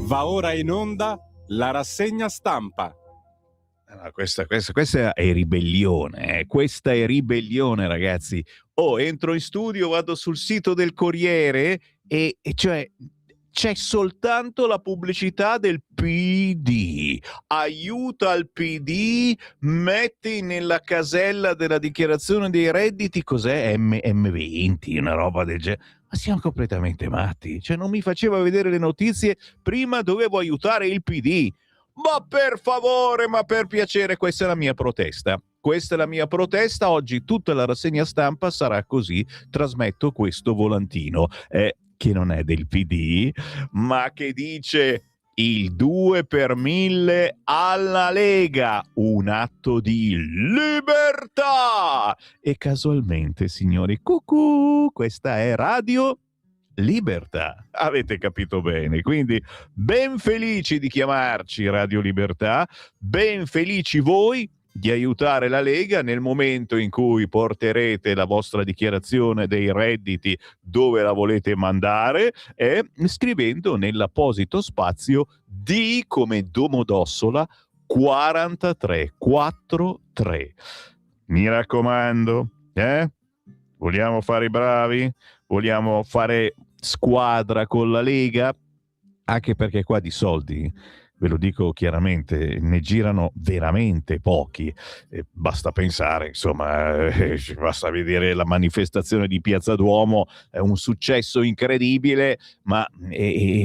Va ora in onda la rassegna stampa. Questa è ribellione, questa è ribellione, ragazzi. Entro in studio, vado sul sito del Corriere e cioè c'è soltanto la pubblicità del PD. Aiuta il PD, metti nella casella della dichiarazione dei redditi, cos'è? M20, una roba del genere. Ma siamo completamente matti. Cioè, non mi faceva vedere le notizie, prima dovevo aiutare il PD. Ma per favore, ma per piacere, questa è la mia protesta. Questa è la mia protesta. Oggi tutta la rassegna stampa sarà così. Trasmetto questo volantino, che non è del PD, ma che dice: il 2 per 1000 alla Lega, un atto di libertà. E casualmente, signori, cucù, questa è Radio Libertà, avete capito bene. Quindi ben felici di chiamarci Radio Libertà, ben felici voi di aiutare la Lega nel momento in cui porterete la vostra dichiarazione dei redditi dove la volete mandare, scrivendo nell'apposito spazio D come Domodossola 4343. Mi raccomando, vogliamo fare i bravi? Vogliamo fare squadra con la Lega? Anche perché qua di soldi, ve lo dico chiaramente, ne girano veramente pochi. Basta pensare, insomma, basta vedere la manifestazione di Piazza Duomo, è un successo incredibile, ma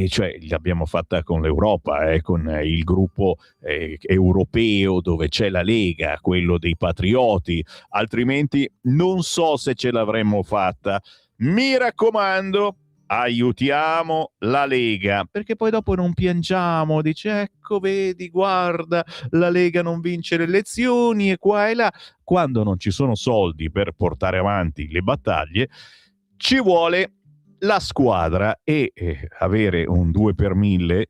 cioè l'abbiamo fatta con l'Europa, con il gruppo europeo dove c'è la Lega, quello dei patrioti, altrimenti non so se ce l'avremmo fatta. Mi raccomando, aiutiamo la Lega, perché poi dopo non piangiamo, dice ecco vedi, guarda, la Lega non vince le elezioni e qua e là. Quando non ci sono soldi per portare avanti le battaglie, ci vuole la squadra e avere un 2 per 1000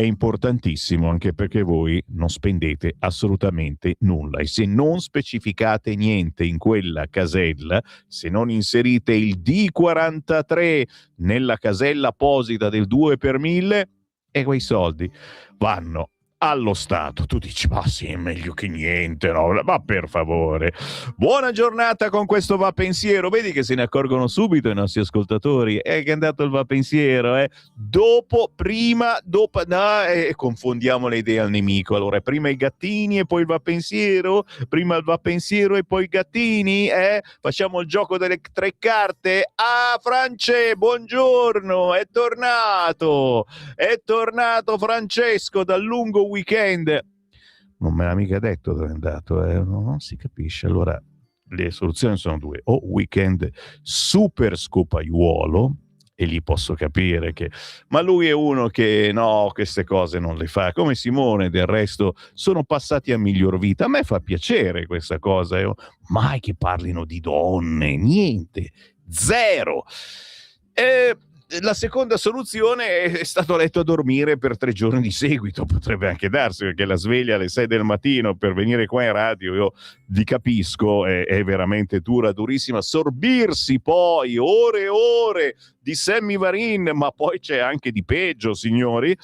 è importantissimo, anche perché voi non spendete assolutamente nulla e se non specificate niente in quella casella, se non inserite il D43 nella casella apposita del 2 per 1000, e quei soldi vanno allo Stato. Tu dici, ma sì, è meglio che niente, no? Ma per favore. Buona giornata con questo Va Pensiero. Vedi che se ne accorgono subito i nostri ascoltatori. Che è andato il Va Pensiero, Dopo, confondiamo le idee al nemico. Allora, prima i gattini e poi il Va Pensiero? Prima il Va Pensiero e poi i gattini? Facciamo il gioco delle 3 carte? Ah, France, buongiorno, è tornato Francesco dal lungo weekend. Non me l'ha mica detto dove è andato, non si capisce. Allora le soluzioni sono 2: o weekend super scopaiuolo, e lì posso capire che, ma lui è uno che no, queste cose non le fa, come Simone del resto sono passati a miglior vita. A me fa piacere questa cosa, mai che parlino di donne, niente, zero. La seconda soluzione è stato letto a dormire per 3 giorni di seguito. Potrebbe anche darsi, perché la sveglia alle 6 del mattino per venire qua in radio, io vi capisco, è veramente dura, durissima. Sorbirsi poi ore e ore di Sammy Varin, ma poi c'è anche di peggio, signori.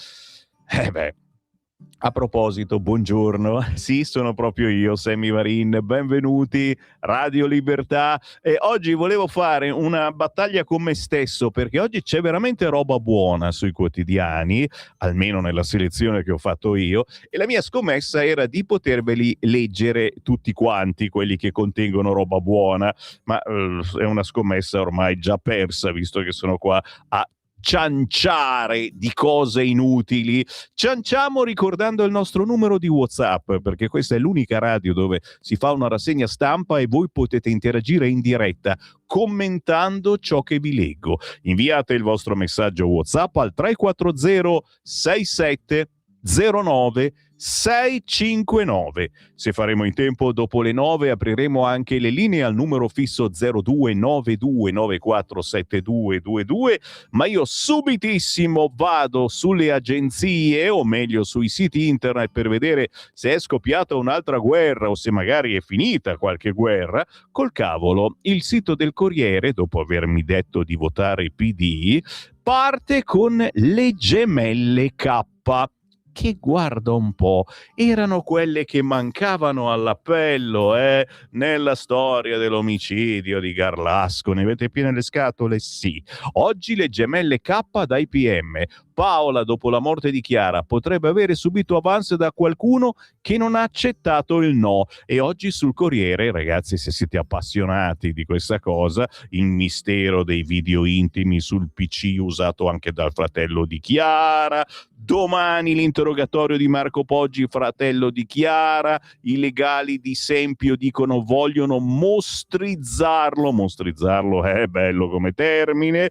A proposito, buongiorno, sì, sono proprio io, Sammy Varin, benvenuti, Radio Libertà. E oggi volevo fare una battaglia con me stesso, perché oggi c'è veramente roba buona sui quotidiani, almeno nella selezione che ho fatto io, e la mia scommessa era di poterveli leggere tutti quanti, quelli che contengono roba buona, ma è una scommessa ormai già persa, visto che sono qua a cianciare di cose inutili. Cianciamo ricordando il nostro numero di WhatsApp, perché questa è l'unica radio dove si fa una rassegna stampa e voi potete interagire in diretta commentando ciò che vi leggo. Inviate il vostro messaggio WhatsApp al 340 67 09 659. Se faremo in tempo, dopo le 9 apriremo anche le linee al numero fisso 0292947222, ma io subitissimo vado sulle agenzie, o meglio sui siti internet, per vedere se è scoppiata un'altra guerra o se magari è finita qualche guerra. Col cavolo, il sito del Corriere, dopo avermi detto di votare PD, parte con le gemelle K. Stampa, che guarda un po', erano quelle che mancavano all'appello nella storia dell'omicidio di Garlasco. Ne avete piene le scatole? Sì. Oggi le gemelle K dai PM. Paola, dopo la morte di Chiara, potrebbe avere subito avance da qualcuno che non ha accettato il no. E oggi sul Corriere, ragazzi, se siete appassionati di questa cosa, il mistero dei video intimi sul PC usato anche dal fratello di Chiara. Domani l'interrogatorio di Marco Poggi, fratello di Chiara. I legali di Sempio dicono vogliono mostrizzarlo. Mostrizzarlo è bello come termine.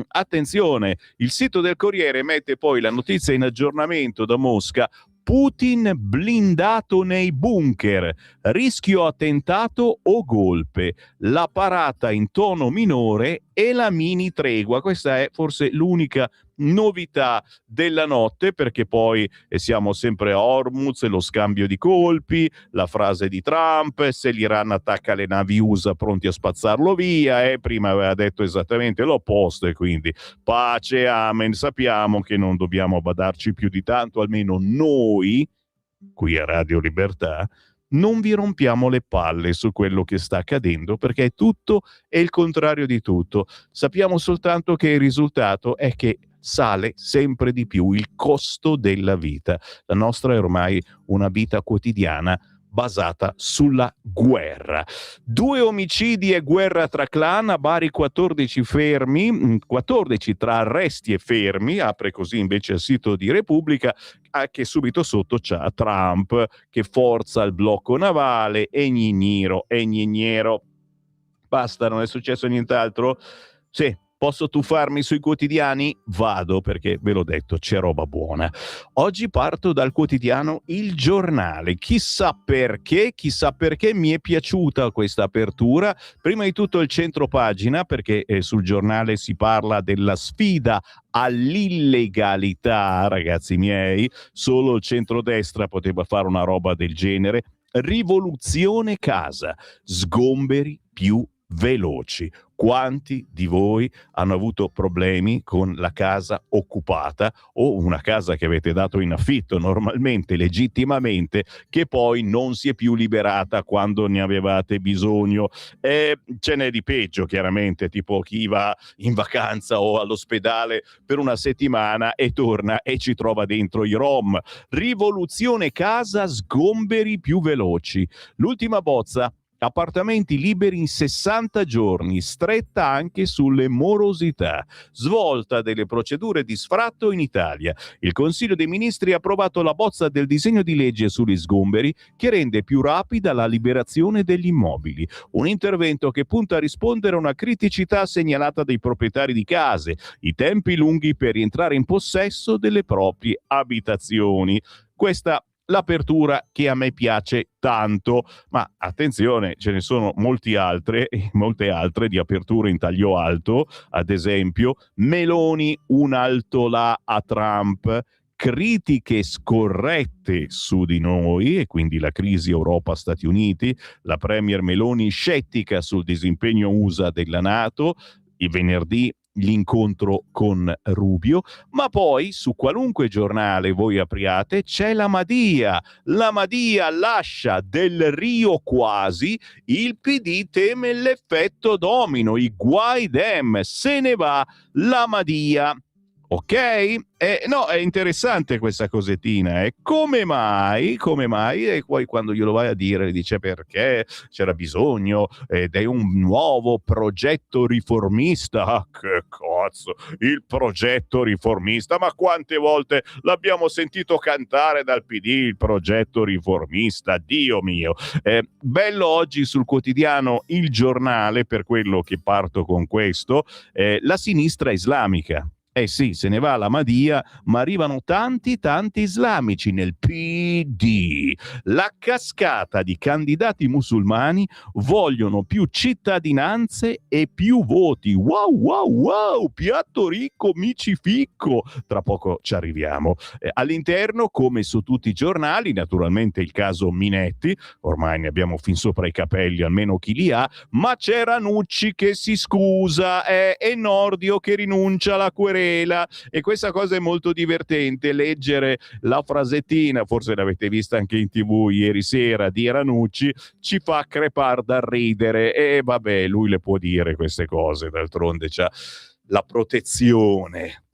Attenzione, il sito del Corriere mette poi la notizia in aggiornamento da Mosca. Putin blindato nei bunker, rischio attentato o golpe, la parata in tono minore e la mini tregua. Questa è forse l'unica novità della notte, perché poi siamo sempre a Hormuz, lo scambio di colpi, la frase di Trump, se l'Iran attacca le navi USA pronti a spazzarlo via, prima aveva detto esattamente l'opposto, e quindi pace, amen. Sappiamo che non dobbiamo badarci più di tanto, almeno noi qui a Radio Libertà non vi rompiamo le palle su quello che sta accadendo, perché tutto è il contrario di tutto. Sappiamo soltanto che il risultato è che sale sempre di più il costo della vita. La nostra è ormai una vita quotidiana basata sulla guerra. 2 omicidi e guerra tra clan, a Bari 14 fermi, 14 tra arresti e fermi, apre così invece il sito di Repubblica, che subito sotto c'ha Trump che forza il blocco navale e gnignero. Basta, non è successo nient'altro? Sì. Posso tuffarmi sui quotidiani? Vado, perché ve l'ho detto, c'è roba buona. Oggi parto dal quotidiano Il Giornale. Chissà perché mi è piaciuta questa apertura. Prima di tutto il centro pagina, perché sul Giornale si parla della sfida all'illegalità, ragazzi miei. Solo il centrodestra poteva fare una roba del genere. Rivoluzione casa, sgomberi più veloci. Quanti di voi hanno avuto problemi con la casa occupata o una casa che avete dato in affitto normalmente, legittimamente, che poi non si è più liberata quando ne avevate bisogno? Ce n'è di peggio, chiaramente, tipo chi va in vacanza o all'ospedale per una settimana e torna e ci trova dentro i rom. Rivoluzione casa, sgomberi più veloci. L'ultima bozza: appartamenti liberi in 60 giorni, stretta anche sulle morosità. Svolta delle procedure di sfratto in Italia. Il Consiglio dei Ministri ha approvato la bozza del disegno di legge sugli sgomberi che rende più rapida la liberazione degli immobili. Un intervento che punta a rispondere a una criticità segnalata dai proprietari di case: i tempi lunghi per rientrare in possesso delle proprie abitazioni. Questa l'apertura che a me piace tanto, ma attenzione, ce ne sono molte altre di aperture in taglio alto. Ad esempio, Meloni un alto là a Trump, critiche scorrette su di noi e quindi la crisi Europa-Stati Uniti, la premier Meloni scettica sul disimpegno USA della NATO, il venerdì l'incontro con Rubio, ma poi su qualunque giornale voi apriate c'è la Madia lascia Del Rio quasi, il PD teme l'effetto domino, i guai dem, se ne va la Madia. Ok? No, è interessante questa cosettina. Come mai? E poi quando glielo vai a dire, dice perché c'era bisogno di un nuovo progetto riformista. Ah, che cazzo, il progetto riformista. Ma quante volte l'abbiamo sentito cantare dal PD il progetto riformista? Dio mio. Bello oggi sul quotidiano Il Giornale, per quello che parto con questo, la sinistra islamica. Sì, se ne va la Madia, ma arrivano tanti islamici nel PD. La cascata di candidati musulmani vogliono più cittadinanze e più voti. Wow, piatto ricco, micificco. Tra poco ci arriviamo. All'interno, come su tutti i giornali, naturalmente il caso Minetti, ormai ne abbiamo fin sopra i capelli, almeno chi li ha, ma c'è Ranucci che si scusa, e Nordio che rinuncia alla querela querela, e questa cosa è molto divertente, leggere la frasettina, forse l'avete vista anche in TV ieri sera, di Ranucci, ci fa crepar da ridere, e vabbè, lui le può dire queste cose, d'altronde c'ha la protezione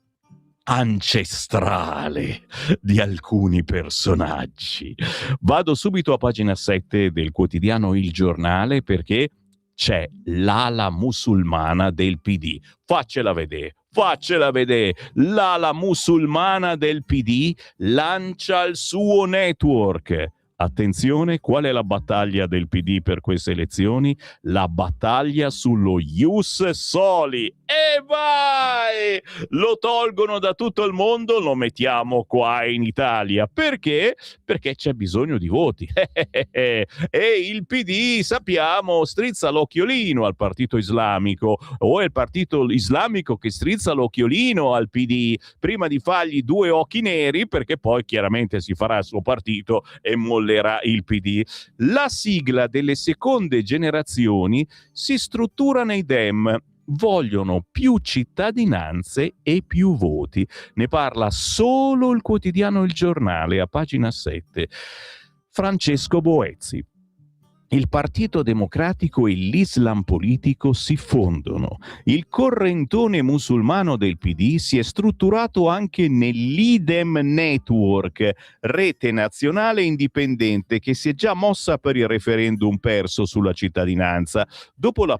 ancestrale di alcuni personaggi. Vado subito a pagina 7 del quotidiano Il Giornale, perché c'è l'ala musulmana del PD. Faccela vedere. L'ala musulmana del PD lancia il suo network. Attenzione, qual è la battaglia del PD per queste elezioni? La battaglia sullo Ius Soli. E vai! Lo tolgono da tutto il mondo, lo mettiamo qua in Italia. Perché? Perché c'è bisogno di voti. E il PD, sappiamo, strizza l'occhiolino al partito islamico, o è il partito islamico che strizza l'occhiolino al PD prima di fargli due occhi neri, perché poi chiaramente si farà il suo partito e mollerà il PD. La sigla delle seconde generazioni si struttura nei Dem. Vogliono più cittadinanze e più voti. Ne parla solo il quotidiano Il Giornale, a pagina 7. Francesco Boezzi. Il Partito Democratico e l'Islam politico si fondono. Il correntone musulmano del PD si è strutturato anche nell'Idem Network, rete nazionale indipendente che si è già mossa per il referendum perso sulla cittadinanza. Dopo la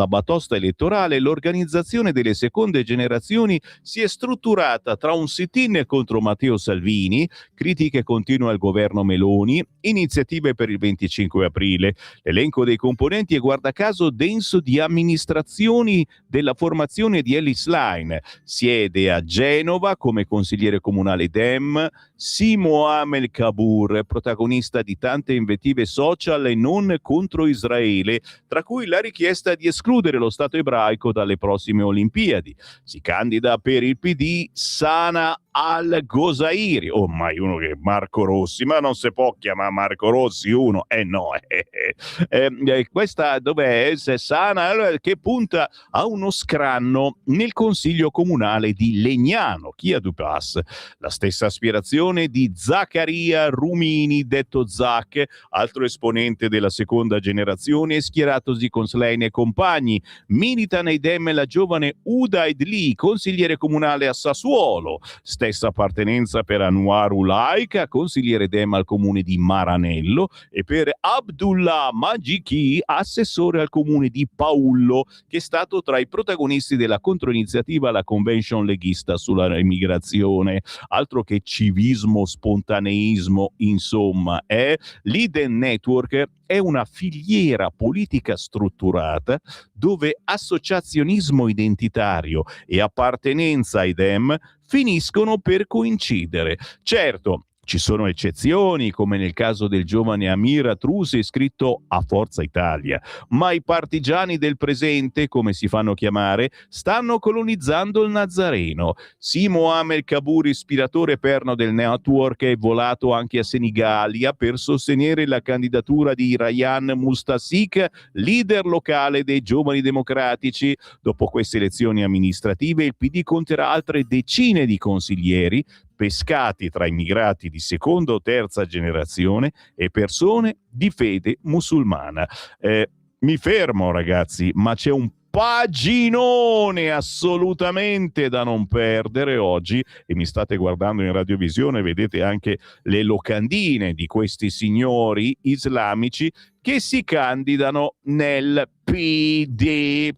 batosta elettorale, l'organizzazione delle seconde generazioni si è strutturata tra un sit-in contro Matteo Salvini, critiche continue al governo Meloni, iniziative per il 25 aprile. L'elenco dei componenti è guarda caso denso di amministrazioni della formazione di Ellis Line. Siede a Genova come consigliere comunale Dem Simo Amel Kabur, protagonista di tante invettive social e non contro Israele, tra cui la richiesta di escludere lo Stato ebraico dalle prossime Olimpiadi. Si candida per il PD Sana Al-Gosairi, mai uno che Marco Rossi, ma non si può chiamare Marco Rossi uno, questa dov'è? Sana, che punta a uno scranno nel consiglio comunale di Legnano, Chia du Pas. La stessa aspirazione di Zaccaria Rumini, detto Zac, altro esponente della seconda generazione, schieratosi con Slein e compagni. Milita nei Dem la giovane Uda Edli, consigliere comunale a Sassuolo. Stessa appartenenza per Anwar Ulaika, consigliere Dem al comune di Maranello, e per Abdullah Magiki, assessore al comune di Paullo, che è stato tra i protagonisti della controiniziativa alla convention leghista sulla immigrazione. Altro che civismo, spontaneismo, insomma, l'Iden Network è una filiera politica strutturata dove associazionismo identitario e appartenenza ai Dem finiscono per coincidere. Certo, ci sono eccezioni, come nel caso del giovane Amir Atrus iscritto a Forza Italia, ma i partigiani del presente, come si fanno chiamare, stanno colonizzando il Nazareno. Simo Amel Kabur, ispiratore perno del network, è volato anche a Senigallia per sostenere la candidatura di Ryan Mustasik, leader locale dei Giovani Democratici. Dopo queste elezioni amministrative il PD conterà altre decine di consiglieri, pescati tra immigrati di seconda o terza generazione e persone di fede musulmana. Mi fermo, ragazzi, ma c'è un paginone assolutamente da non perdere oggi, e mi state guardando in radiovisione, vedete anche le locandine di questi signori islamici che si candidano nel PD.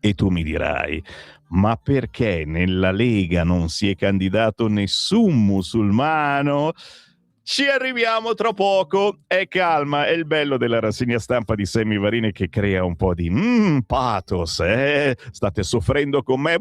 E tu mi dirai: ma perché nella Lega non si è candidato nessun musulmano? Ci arriviamo tra poco, calma, è il bello della rassegna stampa di Sammy Varin che crea un po' di pathos, state soffrendo con me,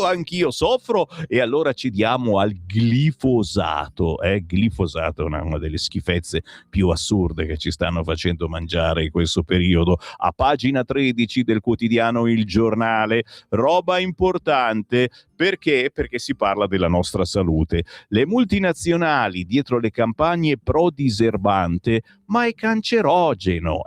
anch'io soffro, e allora ci diamo al glifosato, glifosato è una delle schifezze più assurde che ci stanno facendo mangiare in questo periodo. A pagina 13 del quotidiano Il Giornale, roba importante, perché si parla della nostra salute. Le multinazionali dietro le campagne pro diserbante, ma è cancerogeno,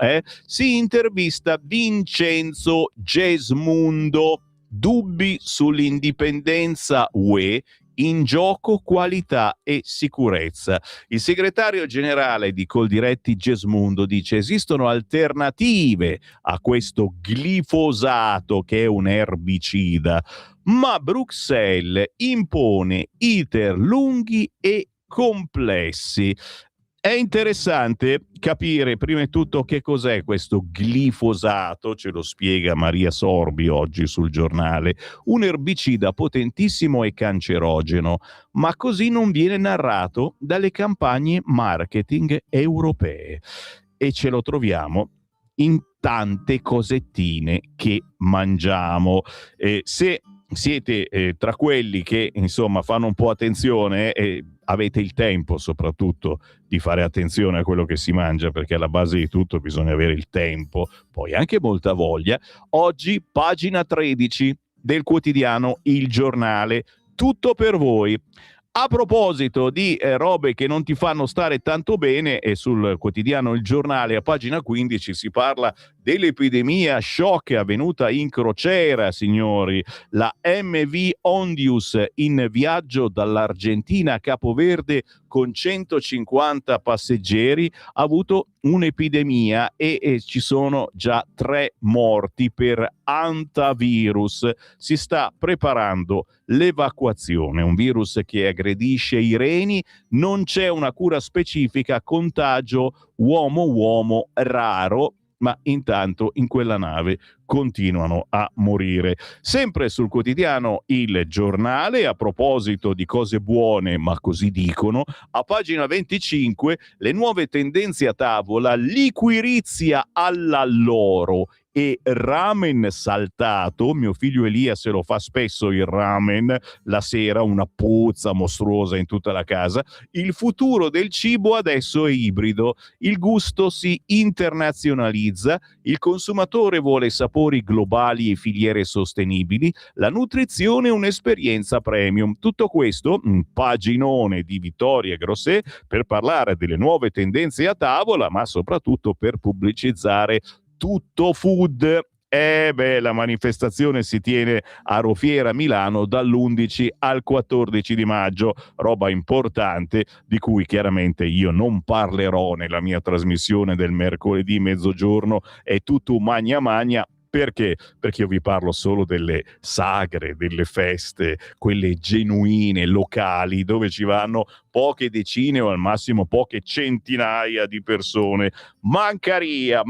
Si intervista Vincenzo Gesmundo, dubbi sull'indipendenza UE, in gioco qualità e sicurezza. Il segretario generale di Coldiretti Gesmundo dice: esistono alternative a questo glifosato che è un erbicida, ma Bruxelles impone iter lunghi e complessi. È interessante capire prima di tutto che cos'è questo glifosato, ce lo spiega Maria Sorbi oggi sul Giornale, un erbicida potentissimo e cancerogeno, ma così non viene narrato dalle campagne marketing europee e ce lo troviamo in tante cosettine che mangiamo. Se siete tra quelli che insomma fanno un po' attenzione e avete il tempo soprattutto di fare attenzione a quello che si mangia, perché alla base di tutto bisogna avere il tempo, poi anche molta voglia. Oggi pagina 13 del quotidiano Il Giornale, tutto per voi. A proposito di robe che non ti fanno stare tanto bene, e sul quotidiano Il Giornale a pagina 15 si parla dell'epidemia shock avvenuta in crociera, signori. La MV Ondius in viaggio dall'Argentina a Capoverde con 150 passeggeri ha avuto un'epidemia e ci sono già 3 morti per antavirus. Si sta preparando l'evacuazione, un virus che aggredisce i reni, non c'è una cura specifica, contagio uomo-uomo raro, ma intanto in quella nave continuano a morire. Sempre sul quotidiano Il Giornale, a proposito di cose buone, ma così dicono, a pagina 25 le nuove tendenze a tavola, liquirizia all'alloro e ramen saltato. Mio figlio Elia se lo fa spesso il ramen la sera, una puzza mostruosa in tutta la casa. Il futuro del cibo adesso è ibrido, il gusto si internazionalizza, il consumatore vuole sapori globali e filiere sostenibili, la nutrizione è un'esperienza premium. Tutto questo, un paginone di Vittoria Grosset per parlare delle nuove tendenze a tavola, ma soprattutto per pubblicizzare Tutto Food. La manifestazione si tiene a Rofiera, Milano, dall'11 al 14 di maggio, roba importante di cui chiaramente io non parlerò nella mia trasmissione del mercoledì mezzogiorno, è tutto un magna magna. Perché? Perché io vi parlo solo delle sagre, delle feste, quelle genuine, locali, dove ci vanno poche decine o al massimo poche centinaia di persone. Mancaria.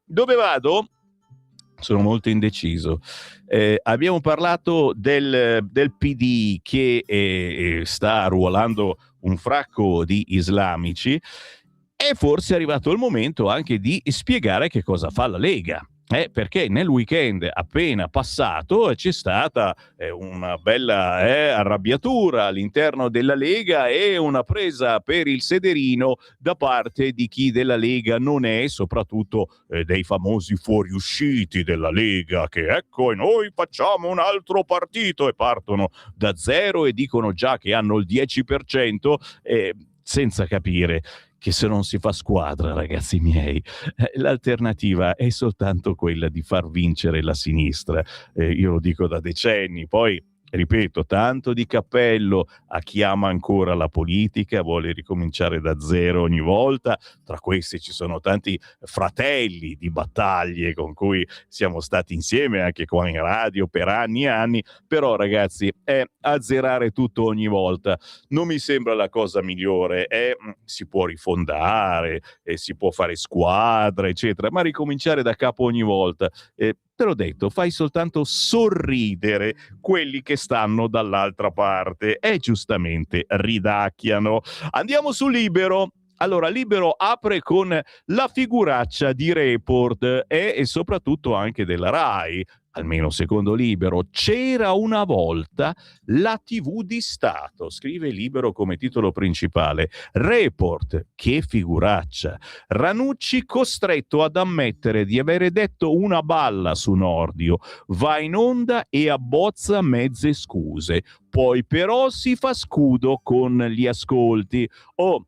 Dove vado? Sono molto indeciso. Abbiamo parlato del PD che sta arruolando un fracco di islamici. E forse è arrivato il momento anche di spiegare che cosa fa la Lega. Perché nel weekend appena passato c'è stata una bella arrabbiatura all'interno della Lega e una presa per il sederino da parte di chi della Lega non è, soprattutto dei famosi fuoriusciti della Lega, che ecco, e noi facciamo un altro partito, e partono da zero e dicono già che hanno il 10%, senza capire che se non si fa squadra, ragazzi miei, l'alternativa è soltanto quella di far vincere la sinistra. Io lo dico da decenni, poi ripeto, tanto di cappello a chi ama ancora la politica, vuole ricominciare da zero ogni volta. Tra questi ci sono tanti fratelli di battaglie con cui siamo stati insieme anche qua in radio per anni e anni, però ragazzi, azzerare tutto ogni volta non mi sembra la cosa migliore. Si può rifondare, si può fare squadra, eccetera, ma ricominciare da capo ogni volta, te l'ho detto, fai soltanto sorridere quelli che stanno dall'altra parte e giustamente ridacchiano. Andiamo su Libero. Allora, Libero apre con la figuraccia di Report e soprattutto anche della Rai. Almeno secondo Libero, c'era una volta la TV di Stato, scrive Libero come titolo principale. Report, che figuraccia. Ranucci costretto ad ammettere di avere detto una balla su Nordio, va in onda e abbozza mezze scuse. Poi però si fa scudo con gli ascolti.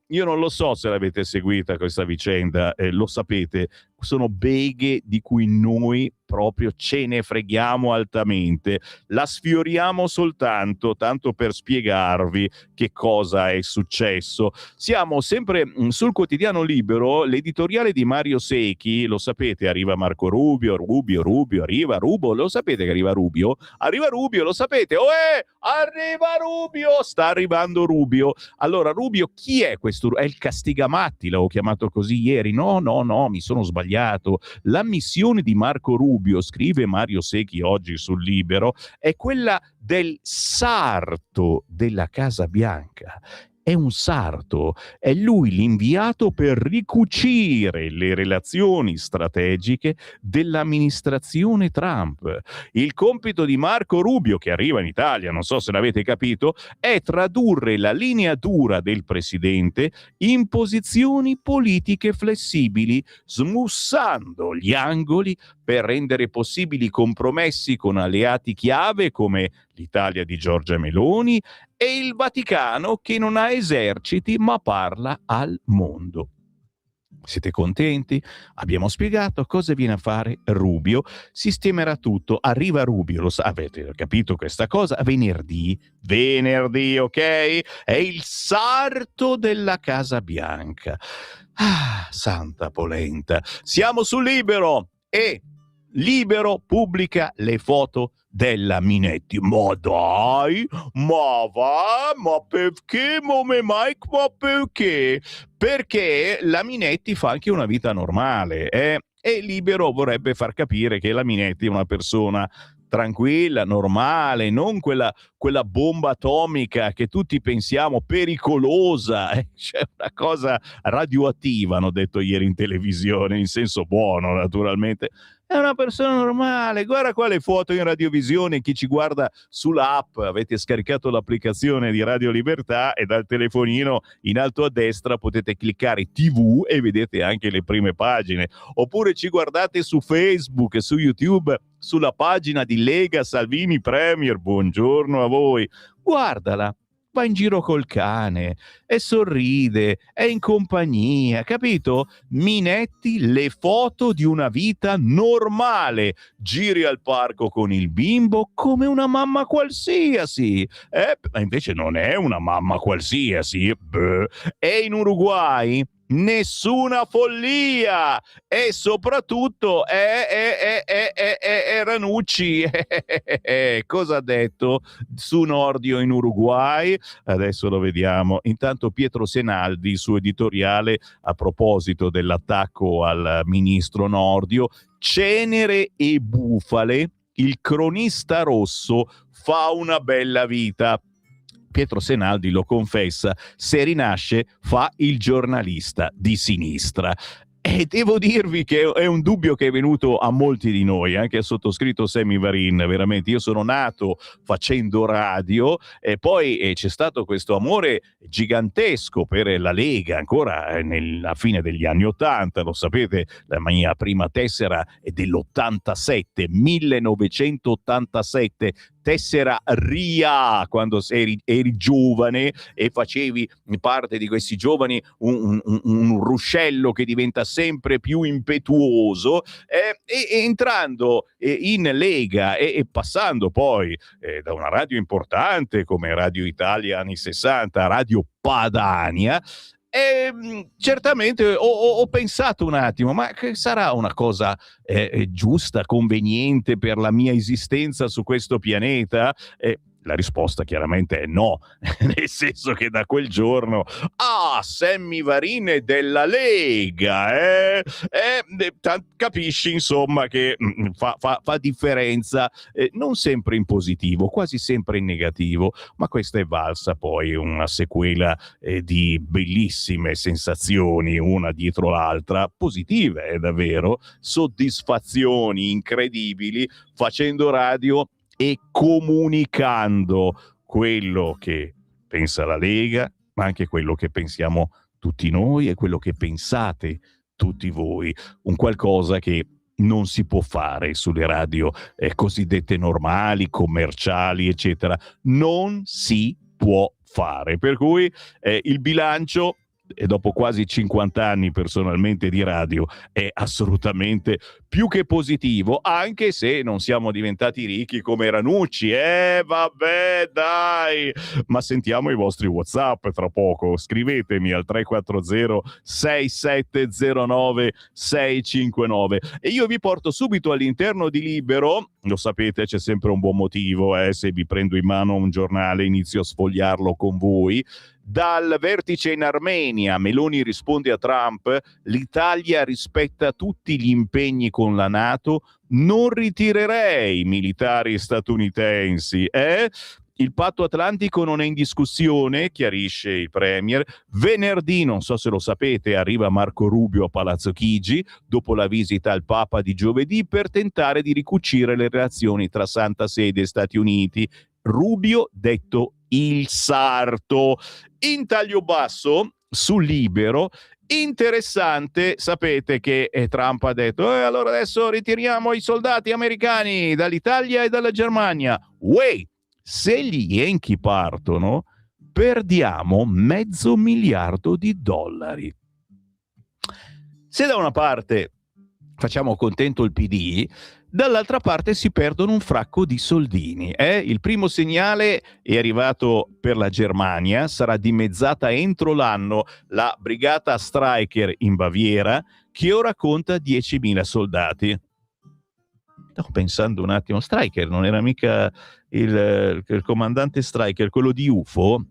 Io non lo so se l'avete seguita questa vicenda, lo sapete, sono beghe di cui noi proprio ce ne freghiamo altamente. La sfioriamo soltanto, tanto per spiegarvi che cosa è successo. Siamo sempre sul quotidiano Libero, l'editoriale di Mario Secchi, lo sapete, arriva Marco Rubio, arriva Rubo, lo sapete che arriva Rubio, lo sapete, arriva Rubio, sta arrivando Rubio. Allora Rubio, chi è questo? È il Castigamatti, l'avevo chiamato così ieri, no, mi sono sbagliato. La missione di Marco Rubio, scrive Mario Secchi oggi sul Libero, è quella del sarto della Casa Bianca. È un sarto, è lui l'inviato per ricucire le relazioni strategiche dell'amministrazione Trump. Il compito di Marco Rubio, che arriva in Italia, non so se l'avete capito, è tradurre la linea dura del presidente in posizioni politiche flessibili, smussando gli angoli per rendere possibili compromessi con alleati chiave come l'Italia di Giorgia Meloni e il Vaticano, che non ha eserciti ma parla al mondo. Siete contenti? Abbiamo spiegato cosa viene a fare Rubio, sistemerà tutto, arriva Rubio, lo avete capito questa cosa? Venerdì, ok? È il sarto della Casa Bianca. Ah, santa polenta. Siamo su Libero e Libero pubblica le foto della Minetti. Ma dai, ma va, ma perché, Mike, ma perché? Perché la Minetti fa anche una vita normale, e Libero vorrebbe far capire che la Minetti è una persona tranquilla, normale, non quella bomba atomica che tutti pensiamo pericolosa, c'è una cosa radioattiva, hanno detto ieri in televisione, in senso buono naturalmente. È una persona normale, guarda qua le foto in radiovisione, chi ci guarda sull'app, avete scaricato l'applicazione di Radio Libertà e dal telefonino in alto a destra potete cliccare TV e vedete anche le prime pagine, oppure ci guardate su Facebook e su YouTube sulla pagina di Lega Salvini Premier, buongiorno a voi, guardala. Va in giro col cane e sorride, è in compagnia, capito? Minetti, le foto di una vita normale, giri al parco con il bimbo come una mamma qualsiasi, ma invece non è una mamma qualsiasi, è in Uruguay. Nessuna follia, e soprattutto è Ranucci. Cosa ha detto su Nordio in Uruguay? Adesso lo vediamo. Intanto Pietro Senaldi, il suo editoriale a proposito dell'attacco al ministro Nordio: cenere e bufale, il cronista rosso fa una bella vita. Pietro Senaldi lo confessa, se rinasce fa il giornalista di sinistra. E devo dirvi che è un dubbio che è venuto a molti di noi, anche al sottoscritto Sammy Varin, veramente. Io sono nato facendo radio e poi c'è stato questo amore gigantesco per la Lega, ancora nella fine degli anni '80, lo sapete, la mia prima tessera è dell'87, 1987, tessera RIA, quando eri giovane e facevi parte di questi giovani, un ruscello che diventa sempre più impetuoso, e entrando in Lega e passando poi da una radio importante come Radio Italia anni 60, Radio Padania, certamente ho pensato un attimo, ma che sarà una cosa giusta, conveniente per la mia esistenza su questo pianeta? La risposta chiaramente è no, nel senso che da quel giorno, Sammy Varin è della Lega, capisci insomma che fa differenza, non sempre in positivo, quasi sempre in negativo, ma questa è valsa poi una sequela di bellissime sensazioni, una dietro l'altra, positive davvero, soddisfazioni incredibili facendo radio e comunicando quello che pensa la Lega, ma anche quello che pensiamo tutti noi e quello che pensate tutti voi, un qualcosa che non si può fare sulle radio cosiddette normali, commerciali, eccetera, non si può fare, per cui il bilancio e dopo quasi 50 anni personalmente di radio è assolutamente più che positivo, anche se non siamo diventati ricchi come Ranucci. Vabbè, dai! Ma sentiamo i vostri WhatsApp tra poco. Scrivetemi al 340 6709 659 e io vi porto subito all'interno di Libero. Lo sapete, c'è sempre un buon motivo, se vi prendo in mano un giornale inizio a sfogliarlo con voi. Dal vertice in Armenia, Meloni risponde a Trump: l'Italia rispetta tutti gli impegni con la NATO, non ritirerei militari statunitensi. Il patto atlantico non è in discussione, chiarisce il premier. Venerdì, non so se lo sapete, arriva Marco Rubio a Palazzo Chigi dopo la visita al Papa di giovedì per tentare di ricucire le relazioni tra Santa Sede e Stati Uniti. Rubio detto il sarto. In taglio basso sul Libero, interessante, sapete che Trump ha detto allora adesso ritiriamo i soldati americani dall'Italia e dalla Germania. Se gli Yankee partono perdiamo $500 miliardi. Se da una parte facciamo contento il PD, dall'altra parte si perdono un fracco di soldini. Il primo segnale è arrivato per la Germania, sarà dimezzata entro l'anno la brigata Stryker in Baviera, che ora conta 10.000 soldati. Stavo pensando un attimo, Stryker non era mica il comandante Stryker, quello di UFO?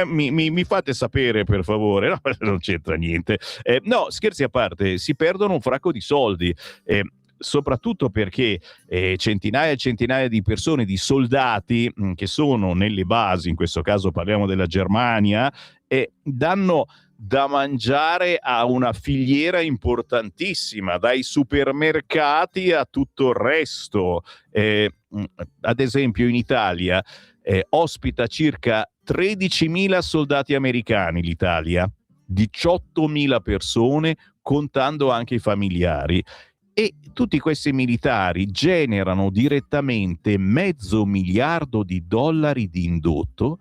Mi fate sapere per favore. No, non c'entra niente. No, scherzi a parte, si perdono un fracco di soldi. Soprattutto perché centinaia e centinaia di persone, di soldati che sono nelle basi, in questo caso parliamo della Germania, danno da mangiare a una filiera importantissima, dai supermercati a tutto il resto. Ad esempio in Italia ospita circa 13.000 soldati americani l'Italia, 18.000 persone contando anche i familiari. E tutti questi militari generano direttamente $500 miliardi di indotto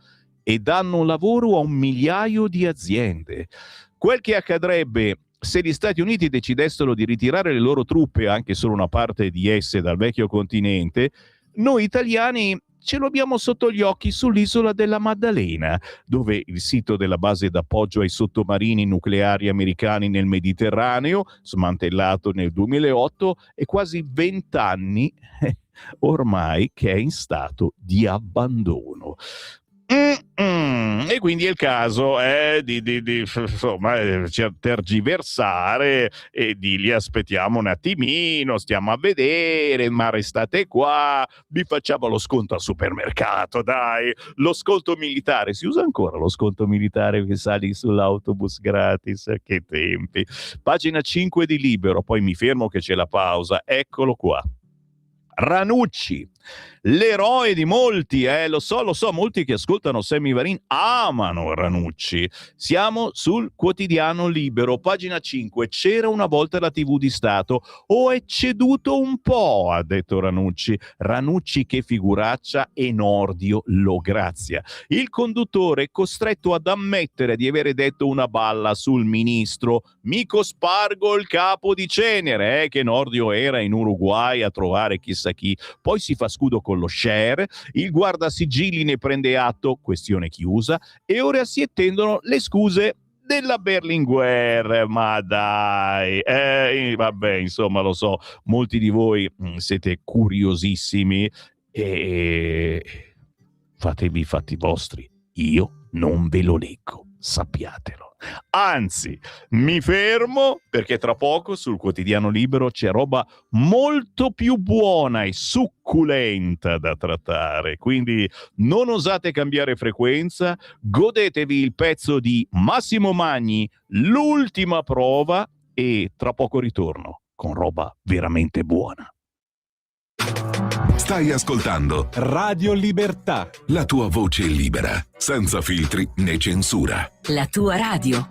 e danno lavoro a 1 migliaio di aziende. Quel che accadrebbe se gli Stati Uniti decidessero di ritirare le loro truppe, anche solo una parte di esse, dal vecchio continente, noi italiani ce lo abbiamo sotto gli occhi sull'isola della Maddalena, dove il sito della base d'appoggio ai sottomarini nucleari americani nel Mediterraneo, smantellato nel 2008, è quasi 20 anni ormai che è in stato di abbandono. E quindi è il caso di tergiversare e di li aspettiamo un attimino, stiamo a vedere, ma restate qua, vi facciamo lo sconto al supermercato, dai, lo sconto militare, si usa ancora lo sconto militare che sali sull'autobus gratis, che tempi. Pagina 5 di Libero, poi mi fermo che c'è la pausa, eccolo qua. Ranucci, l'eroe di molti, lo so, molti che ascoltano Sammy Varin amano Ranucci. Siamo sul quotidiano Libero, pagina 5. C'era una volta la TV di Stato, è ceduto un po', ha detto Ranucci. Ranucci che figuraccia e Nordio lo grazia. Il conduttore è costretto ad ammettere di avere detto una balla sul ministro. Mico spargo il capo di cenere, che Nordio era in Uruguay a trovare chissà chi, poi si fa scudo con lo share, il guardasigilli ne prende atto, questione chiusa, e ora si attendono le scuse della Berlinguer. Ma dai, vabbè, insomma, lo so, molti di voi siete curiosissimi e fatevi i fatti vostri, io non ve lo leggo, sappiatelo. Anzi, mi fermo perché tra poco sul quotidiano Libero c'è roba molto più buona e succulenta da trattare, quindi non osate cambiare frequenza, godetevi il pezzo di Massimo Magni, l'ultima prova, e tra poco ritorno con roba veramente buona. Stai ascoltando Radio Libertà. la tua voce libera, senza filtri né censura. La tua radio.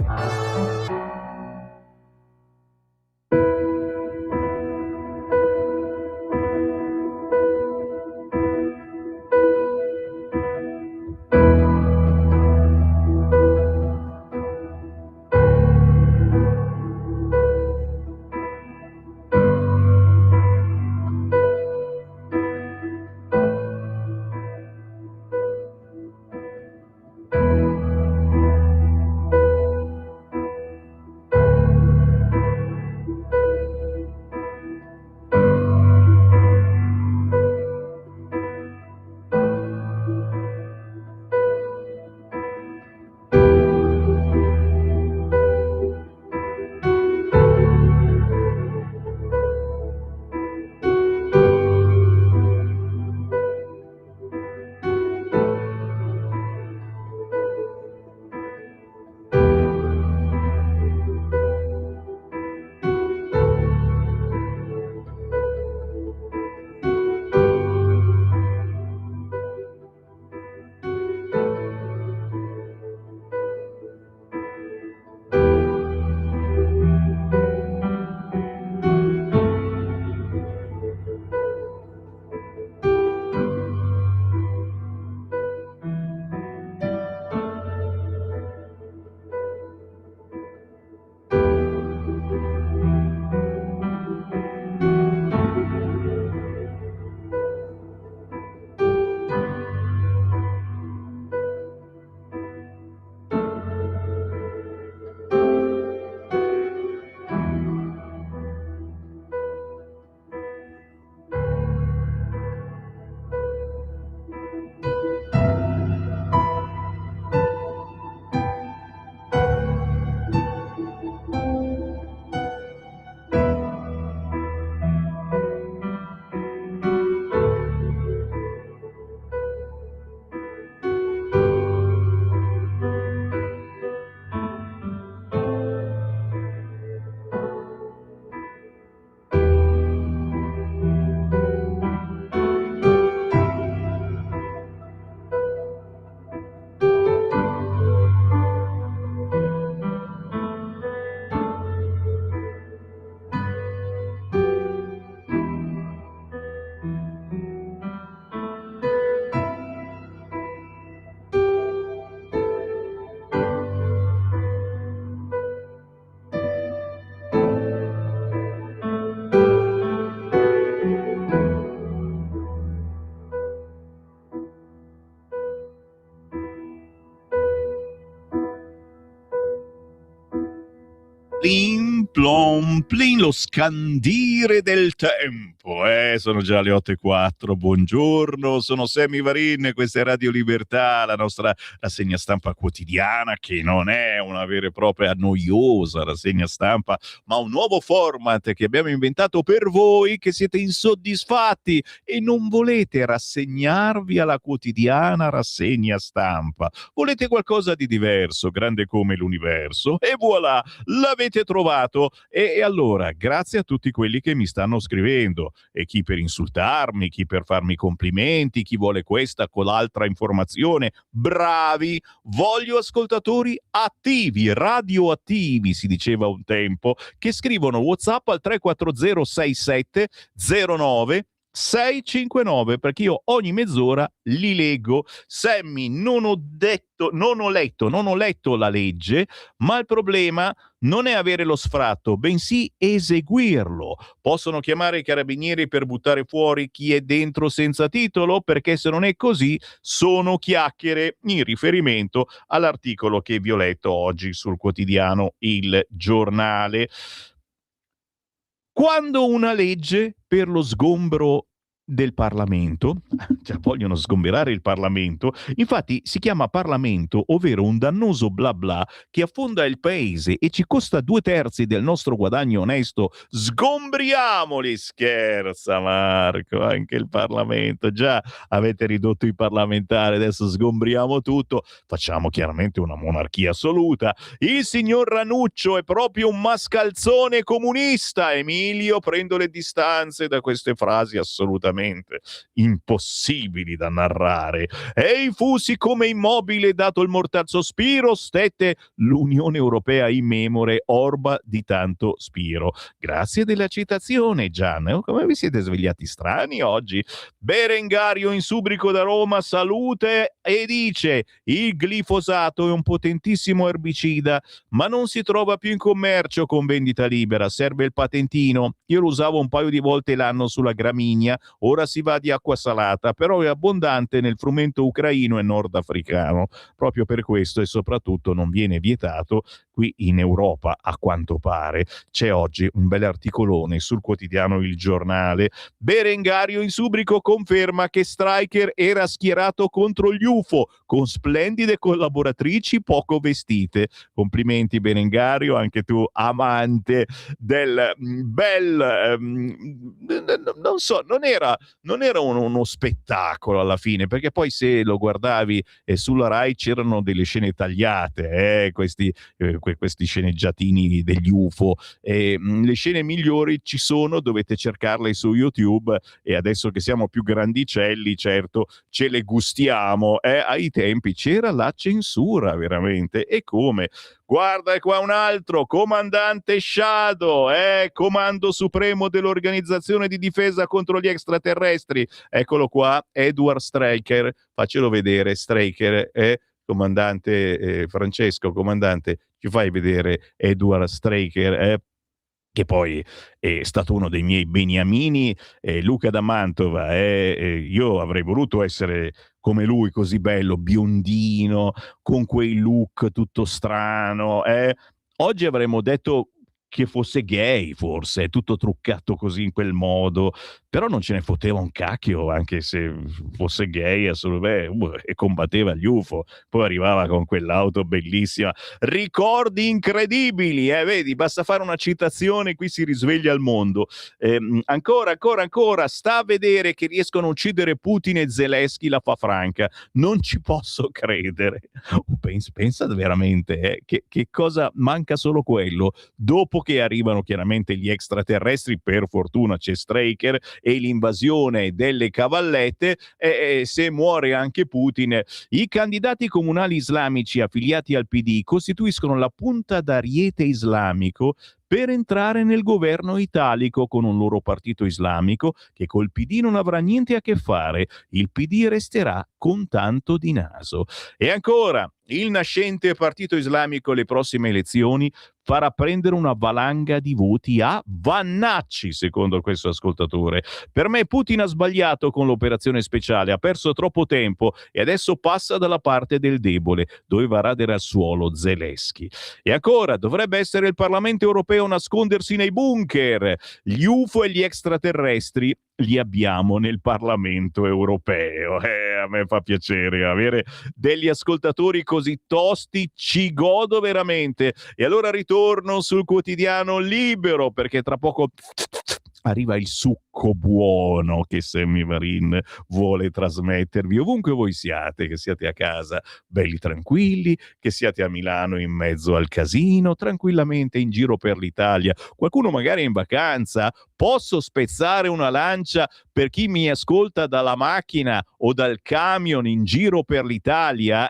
Plin plom plin, lo scandire del tempo. Sono già le 8:04. Buongiorno, sono Sammy Varin, questa è Radio Libertà, la nostra rassegna stampa quotidiana, che non è una vera e propria noiosa rassegna stampa, ma un nuovo format che abbiamo inventato per voi che siete insoddisfatti e non volete rassegnarvi alla quotidiana rassegna stampa. Volete qualcosa di diverso, grande come l'universo, e voilà, l'avete trovato. E allora, grazie a tutti quelli che mi stanno scrivendo, e chi per insultarmi, chi per farmi complimenti, chi vuole questa con l'altra informazione. Bravi, voglio ascoltatori attivi, radioattivi si diceva un tempo, che scrivono WhatsApp al 340 67 09 659, perché io ogni mezz'ora li leggo. Sammy, non ho letto la legge, ma il problema non è avere lo sfratto, bensì eseguirlo. Possono chiamare i carabinieri per buttare fuori chi è dentro senza titolo? Perché se non è così, sono chiacchiere, in riferimento all'articolo che vi ho letto oggi sul quotidiano Il Giornale. Quando una legge per lo sgombro del Parlamento, cioè vogliono sgomberare il Parlamento, infatti si chiama Parlamento, ovvero un dannoso bla bla che affonda il paese e ci costa 2/3 del nostro guadagno onesto. Sgombriamoli! Scherza Marco, anche il Parlamento, già avete ridotto i parlamentari, adesso sgombriamo tutto, facciamo chiaramente una monarchia assoluta. Il signor Ranuccio è proprio un mascalzone comunista. Emilio, prendo le distanze da queste frasi assolutamente impossibili da narrare. E infusi come immobile dato il mortazzo Spiro, stette l'Unione Europea in memore orba di tanto Spiro. Grazie della citazione, Gian. Come vi siete svegliati strani oggi? Berengario in Subrico da Roma salute e dice: il glifosato è un potentissimo erbicida, ma non si trova più in commercio con vendita libera, serve il patentino. Io lo usavo un paio di volte l'anno sulla gramigna, ora si va di acqua salata, però è abbondante nel frumento ucraino e nordafricano. Proprio per questo e soprattutto non viene vietato qui in Europa, a quanto pare. C'è oggi un bel articolone sul quotidiano Il Giornale. Berengario in Subrico conferma che Stryker era schierato contro gli UFO, con splendide collaboratrici poco vestite. Complimenti Berengario, anche tu amante del bel... non so, non era uno spettacolo alla fine, perché poi se lo guardavi sulla Rai c'erano delle scene tagliate, questi sceneggiatini degli UFO. Le scene migliori ci sono, dovete cercarle su YouTube, e adesso che siamo più grandicelli, certo, ce le gustiamo. Ai tempi c'era la censura, veramente, e come? Guarda, è qua un altro, comandante Shadow, comando supremo dell'Organizzazione di difesa contro gli extraterrestri. Eccolo qua, Edward Stryker, faccelo vedere, Stryker, comandante Francesco, comandante, ci fai vedere Edward Stryker, che poi è stato uno dei miei beniamini, Luca da Mantova. Io avrei voluto essere come lui, così bello, biondino, con quei look tutto strano. Oggi avremmo detto che fosse gay, forse, tutto truccato così in quel modo, però non ce ne fotteva un cacchio, anche se fosse gay, assolutamente, e combatteva gli UFO, poi arrivava con quell'auto bellissima, ricordi incredibili, vedi, basta fare una citazione, qui si risveglia il mondo. Ancora, sta a vedere che riescono a uccidere Putin e Zelensky, la fa franca, non ci posso credere. Pensa veramente, che cosa, manca solo quello, dopo che arrivano chiaramente gli extraterrestri, per fortuna c'è Stryker, e l'invasione delle cavallette, se muore anche Putin. I candidati comunali islamici affiliati al PD costituiscono la punta d'ariete islamico per entrare nel governo italico con un loro partito islamico che col PD non avrà niente a che fare. Il PD resterà con tanto di naso. E ancora, il nascente partito islamico alle prossime elezioni farà prendere una valanga di voti a Vannacci, secondo questo ascoltatore. Per me Putin ha sbagliato con l'operazione speciale, ha perso troppo tempo e adesso passa dalla parte del debole, doveva radere al suolo Zelensky. E ancora, dovrebbe essere il Parlamento europeo a nascondersi nei bunker. Gli UFO e gli extraterrestri li abbiamo nel Parlamento europeo. A me fa piacere avere degli ascoltatori così tosti, ci godo veramente. E allora ritorno sul quotidiano Libero, perché tra poco arriva il succo buono che Sammy Varin vuole trasmettervi ovunque voi siate, che siate a casa belli tranquilli, che siate a Milano in mezzo al casino, tranquillamente in giro per l'Italia, qualcuno magari è in vacanza. Posso spezzare una lancia per chi mi ascolta dalla macchina o dal camion in giro per l'Italia?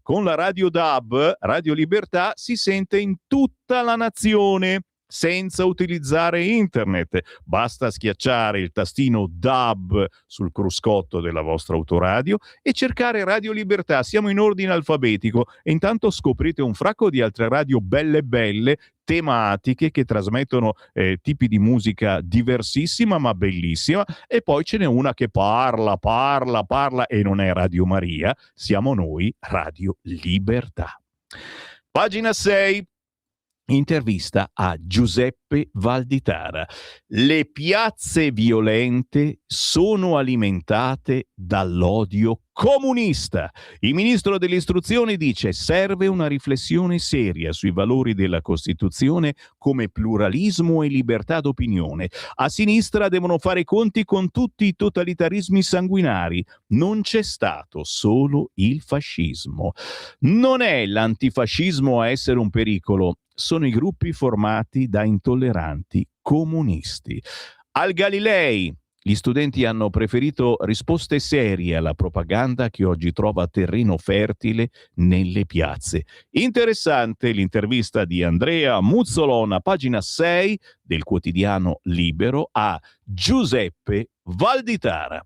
Con la Radio DAB, Radio Libertà, si sente in tutta la nazione senza utilizzare internet. Basta schiacciare il tastino DAB sul cruscotto della vostra autoradio e cercare Radio Libertà. Siamo in ordine alfabetico e intanto scoprite un fracco di altre radio belle tematiche che trasmettono tipi di musica diversissima ma bellissima, e poi ce n'è una che parla e non è Radio Maria, siamo noi, Radio Libertà. Pagina 6. Intervista a Giuseppe Valditara. Le piazze violente sono alimentate dall'odio comunista. Il ministro dell'istruzione dice: serve una riflessione seria sui valori della Costituzione come pluralismo e libertà d'opinione. A sinistra devono fare i conti con tutti i totalitarismi sanguinari. Non c'è stato solo il fascismo. Non è l'antifascismo a essere un pericolo, sono i gruppi formati da intolleranti comunisti. Al Galilei, gli studenti hanno preferito risposte serie alla propaganda che oggi trova terreno fertile nelle piazze. Interessante l'intervista di Andrea Muzzolona, pagina 6 del quotidiano Libero, a Giuseppe Valditara.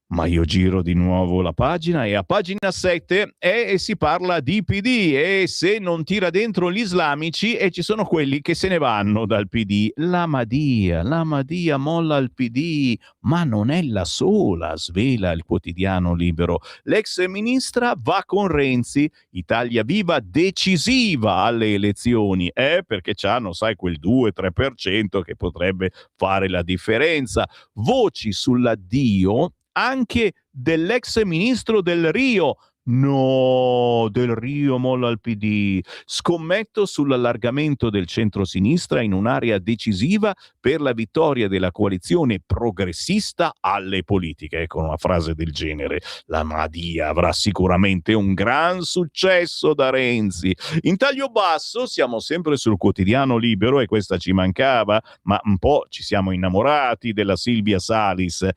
Ma io giro di nuovo la pagina e a pagina 7 si parla di PD, e se non tira dentro gli islamici e ci sono quelli che se ne vanno dal PD. La Madia molla il PD, ma non è la sola, svela il quotidiano Libero. L'ex ministra va con Renzi, Italia Viva decisiva alle elezioni, perché c'hanno, sai, quel 2-3% che potrebbe fare la differenza. Voci sull'addio anche dell'ex ministro Del Rio. No, Del Rio molla il PD. Scommetto sull'allargamento del centro-sinistra in un'area decisiva per la vittoria della coalizione progressista alle politiche. Ecco una frase del genere. La Madia avrà sicuramente un gran successo da Renzi. In taglio basso siamo sempre sul quotidiano Libero, e questa ci mancava, ma un po' ci siamo innamorati della Silvia Salis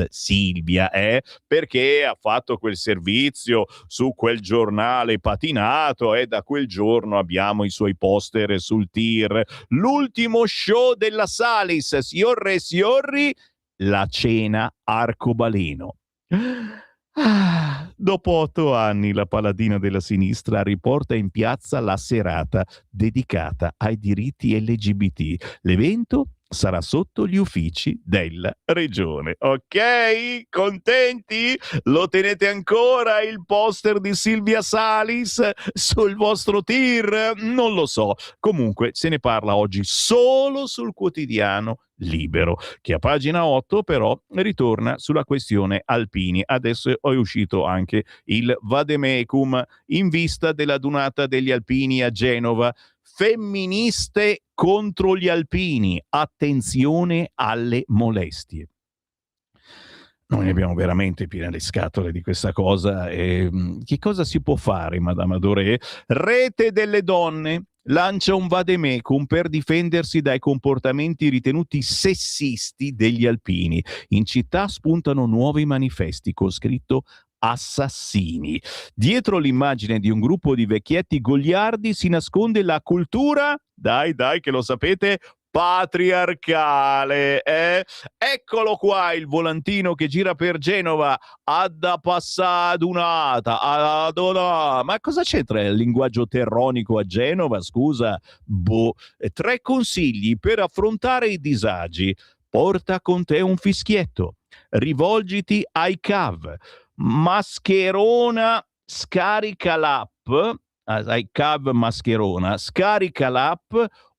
Silvia, perché ha fatto quel servizio su quel giornale patinato, e da quel giorno abbiamo i suoi poster sul tir. L'ultimo show della Salis, signore e signori, la cena arcobaleno. Dopo 8 anni la paladina della sinistra riporta in piazza la serata dedicata ai diritti LGBT. L'evento sarà sotto gli uffici della regione. Ok? Contenti? Lo tenete ancora il poster di Silvia Salis sul vostro tir? Non lo so. Comunque se ne parla oggi solo sul quotidiano Libero, che a pagina 8 però ritorna sulla questione Alpini. Adesso è uscito anche il vademecum in vista della dunata degli Alpini a Genova. Femministe contro gli alpini, attenzione alle molestie. Noi ne abbiamo veramente piene le scatole di questa cosa. Che cosa si può fare, Madame Adoré? Rete delle donne lancia un vademecum per difendersi dai comportamenti ritenuti sessisti degli alpini. In città spuntano nuovi manifesti con scritto assassini. Dietro l'immagine di un gruppo di vecchietti goliardi si nasconde la cultura, dai che lo sapete, patriarcale. Eccolo qua il volantino che gira per Genova, adda passadunata, ma cosa c'entra il linguaggio terronico a Genova, scusa? Boh. 3 consigli per affrontare i disagi: porta con te un fischietto, rivolgiti ai CAV, mascherona, scarica l'app, ai CAV mascherona, scarica l'app,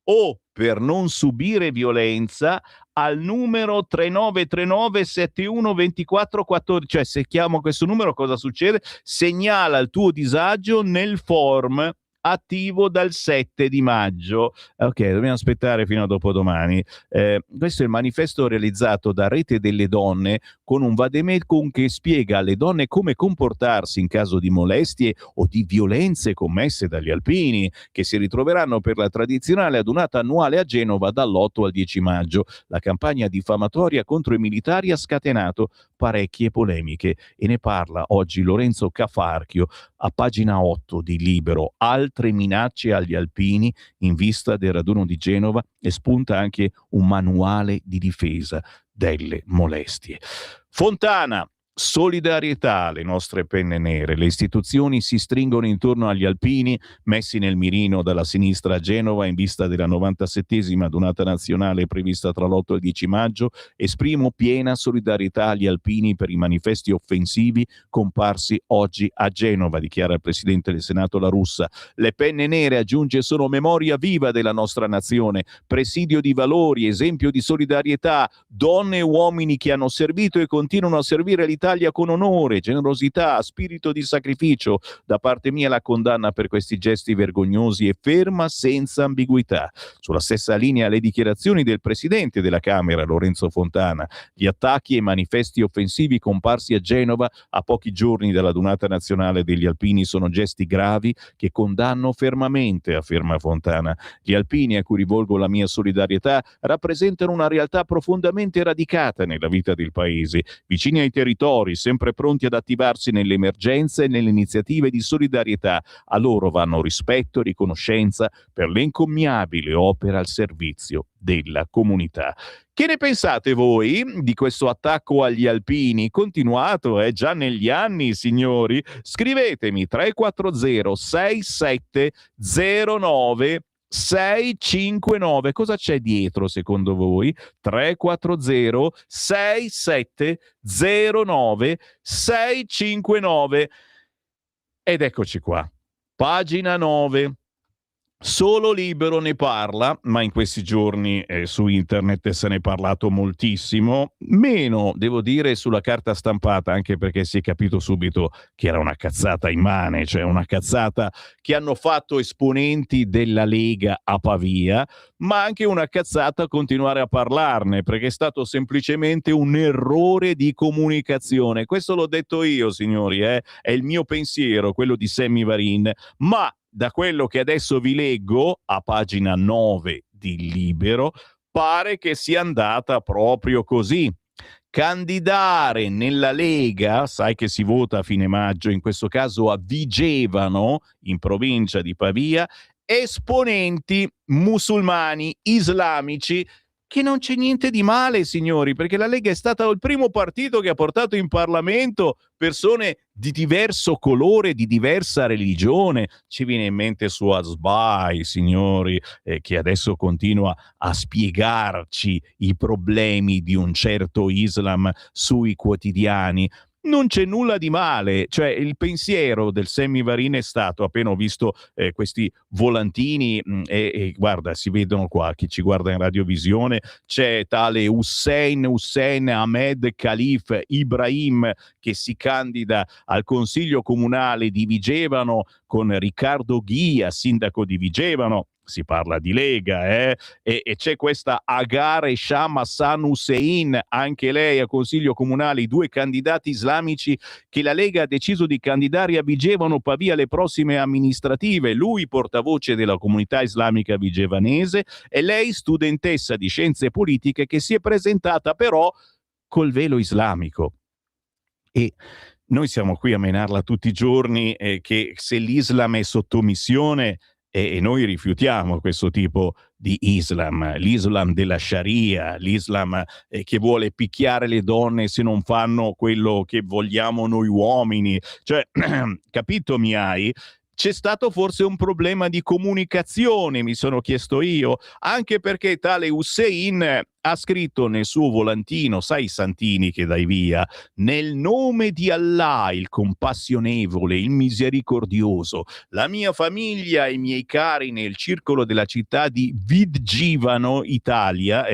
o, per non subire violenza, al numero 3939 71 24 14. Cioè, se chiamo questo numero cosa succede? Segnala il tuo disagio nel form attivo dal 7 di maggio. Ok, dobbiamo aspettare fino a dopodomani. Questo è il manifesto realizzato da Rete delle Donne con un vademecum che spiega alle donne come comportarsi in caso di molestie o di violenze commesse dagli alpini, che si ritroveranno per la tradizionale adunata annuale a Genova dall'8 al 10 maggio. La campagna diffamatoria contro i militari ha scatenato parecchie polemiche e ne parla oggi Lorenzo Cafarchio a pagina 8 di Libero. Altre minacce agli alpini in vista del raduno di Genova, e spunta anche un manuale di difesa delle molestie. Fontana, solidarietà, le nostre penne nere. Le istituzioni si stringono intorno agli alpini messi nel mirino dalla sinistra a Genova in vista della 97esima adunata nazionale prevista tra l'8 e il 10 maggio. Esprimo piena solidarietà agli alpini per i manifesti offensivi comparsi oggi a Genova, dichiara il presidente del Senato La Russa. Le penne nere, aggiunge, sono memoria viva della nostra nazione, presidio di valori, esempio di solidarietà, donne e uomini che hanno servito e continuano a servire l'Italia con onore, generosità, spirito di sacrificio. Da parte mia la condanna per questi gesti vergognosi è ferma, senza ambiguità. Sulla stessa linea le dichiarazioni del presidente della Camera, Lorenzo Fontana. Gli attacchi e i manifesti offensivi comparsi a Genova a pochi giorni dall'adunata nazionale degli alpini sono gesti gravi che condanno fermamente, afferma Fontana. Gli alpini, a cui rivolgo la mia solidarietà, rappresentano una realtà profondamente radicata nella vita del paese, vicini ai territori, sempre pronti ad attivarsi nelle emergenze e nelle iniziative di solidarietà. A loro vanno rispetto e riconoscenza per l'encomiabile opera al servizio della comunità. Che ne pensate voi di questo attacco agli alpini? Continuato, già negli anni, signori? Scrivetemi 340 6709 659. Cosa c'è dietro secondo voi? 340 6709 659. Ed eccoci qua. Pagina 9. Solo Libero ne parla, ma in questi giorni su internet se ne è parlato moltissimo, meno devo dire sulla carta stampata, anche perché si è capito subito che era una cazzata immane, cioè una cazzata che hanno fatto esponenti della Lega a Pavia, ma anche una cazzata continuare a parlarne, perché è stato semplicemente un errore di comunicazione. Questo l'ho detto io, signori, è il mio pensiero, quello di Sammy Varin, ma da quello che adesso vi leggo a pagina 9 di Libero, pare che sia andata proprio così. Candidare nella Lega, sai che si vota a fine maggio, in questo caso a Vigevano, in provincia di Pavia, esponenti musulmani islamici, che non c'è niente di male, signori, perché la Lega è stato il primo partito che ha portato in Parlamento persone di diverso colore, di diversa religione. Ci viene in mente Suazbai, signori, che adesso continua a spiegarci i problemi di un certo Islam sui quotidiani. Non c'è nulla di male, cioè il pensiero del Sammy Varin è stato, appena ho visto questi volantini e guarda, si vedono qua, chi ci guarda in radiovisione, c'è tale Hussein Ahmed Khalif Ibrahim che si candida al Consiglio Comunale di Vigevano con Riccardo Ghia, sindaco di Vigevano. Si parla di Lega, e c'è questa Agar Esham Hassan Hussein, anche lei a Consiglio Comunale, i 2 candidati islamici che la Lega ha deciso di candidare a Vigevano Pavia alle prossime amministrative. Lui portavoce della comunità islamica vigevanese e lei studentessa di scienze politiche che si è presentata però col velo islamico. E noi siamo qui a menarla tutti i giorni, che se l'Islam è sottomissione, e noi rifiutiamo questo tipo di Islam, l'Islam della Sharia, l'Islam che vuole picchiare le donne se non fanno quello che vogliamo noi uomini. Cioè, capito mi hai? C'è stato forse un problema di comunicazione, mi sono chiesto io, anche perché tale Hussein ha scritto nel suo volantino, sai i santini che dai via, nel nome di Allah, il compassionevole, il misericordioso, la mia famiglia e i miei cari nel circolo della città di Vigevano, Italia,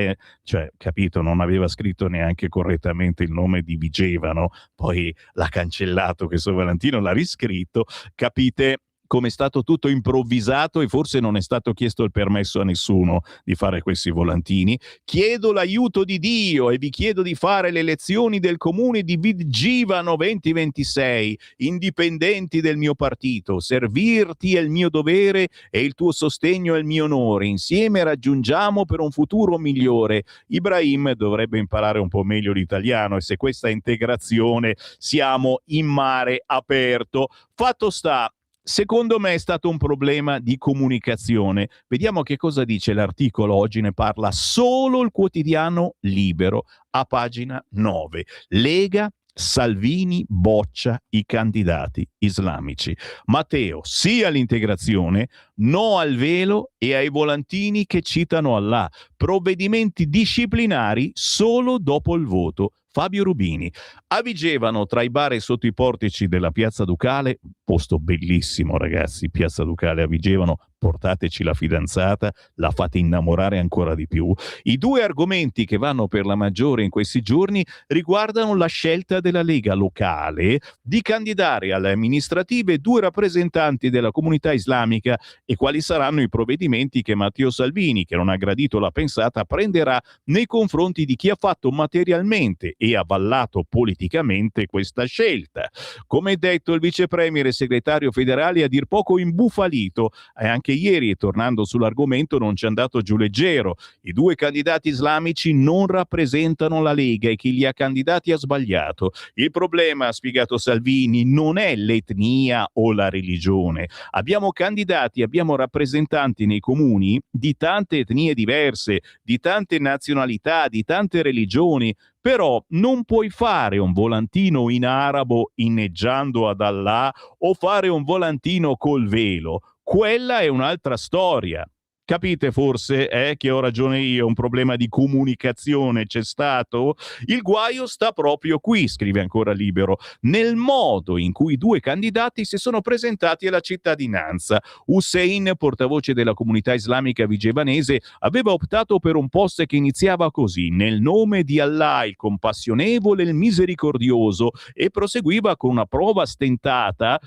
cioè, capito, non aveva scritto neanche correttamente il nome di Vigevano, poi l'ha cancellato questo volantino, l'ha riscritto, capite come è stato tutto improvvisato e forse non è stato chiesto il permesso a nessuno di fare questi volantini. Chiedo l'aiuto di Dio e vi chiedo di fare le elezioni del comune di Vigevano 2026, indipendenti del mio partito. Servirti è il mio dovere e il tuo sostegno è il mio onore. Insieme raggiungiamo per un futuro migliore. Ibrahim dovrebbe imparare un po' meglio l'italiano e se questa integrazione siamo in mare aperto. Fatto sta, secondo me è stato un problema di comunicazione. Vediamo che cosa dice l'articolo, oggi ne parla solo il quotidiano Libero, a pagina 9. Lega, Salvini boccia i candidati islamici. Matteo, sì all'integrazione, no al velo e ai volantini che citano Allah. Provvedimenti disciplinari solo dopo il voto. Fabio Rubini. A Vigevano, tra i bar e sotto i portici della Piazza Ducale, posto bellissimo ragazzi, Piazza Ducale a Vigevano, portateci la fidanzata, la fate innamorare ancora di più. I due argomenti che vanno per la maggiore in questi giorni riguardano la scelta della Lega locale di candidare alle amministrative 2 rappresentanti della comunità islamica e quali saranno i provvedimenti che Matteo Salvini, che non ha gradito la pensata, prenderà nei confronti di chi ha fatto materialmente e avallato politicamente questa scelta. Come detto, il vice premier e segretario federale a dir poco imbufalito, e anche ieri, tornando sull'argomento, non ci è andato giù leggero. I 2 candidati islamici non rappresentano la Lega e chi li ha candidati ha sbagliato. Il problema, ha spiegato Salvini, non è l'etnia o la religione. Abbiamo candidati, abbiamo rappresentanti nei comuni di tante etnie diverse, di tante nazionalità, di tante religioni. Però non puoi fare un volantino in arabo inneggiando ad Allah o fare un volantino col velo. Quella è un'altra storia. Capite forse che ho ragione io, un problema di comunicazione c'è stato? Il guaio sta proprio qui, scrive ancora Libero, nel modo in cui i 2 candidati si sono presentati alla cittadinanza. Hussein, portavoce della comunità islamica vigevanese, aveva optato per un post che iniziava così: nel nome di Allah, il compassionevole, il misericordioso, e proseguiva con una prosa stentata,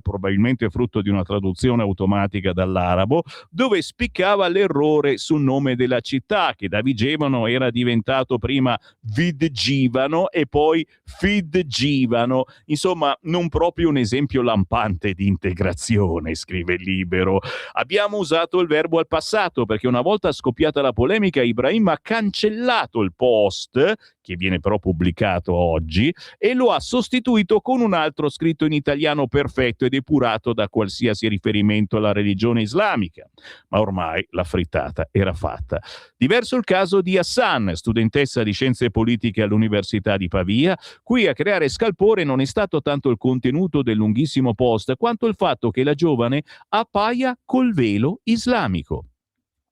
probabilmente frutto di una traduzione automatica dall'arabo, dove spiccava l'errore sul nome della città, che da Vigevano era diventato prima Vigevano e poi Fidgivano. Insomma, non proprio un esempio lampante di integrazione, scrive Libero. Abbiamo usato il verbo al passato perché una volta scoppiata la polemica Ibrahim ha cancellato il post, che viene però pubblicato oggi, e lo ha sostituito con un altro scritto in italiano perfetto ed epurato da qualsiasi riferimento alla religione islamica. Ma ormai la frittata era fatta. Diverso il caso di Hassan, studentessa di scienze politiche all'Università di Pavia. Qui a creare scalpore non è stato tanto il contenuto del lunghissimo post, quanto il fatto che la giovane appaia col velo islamico.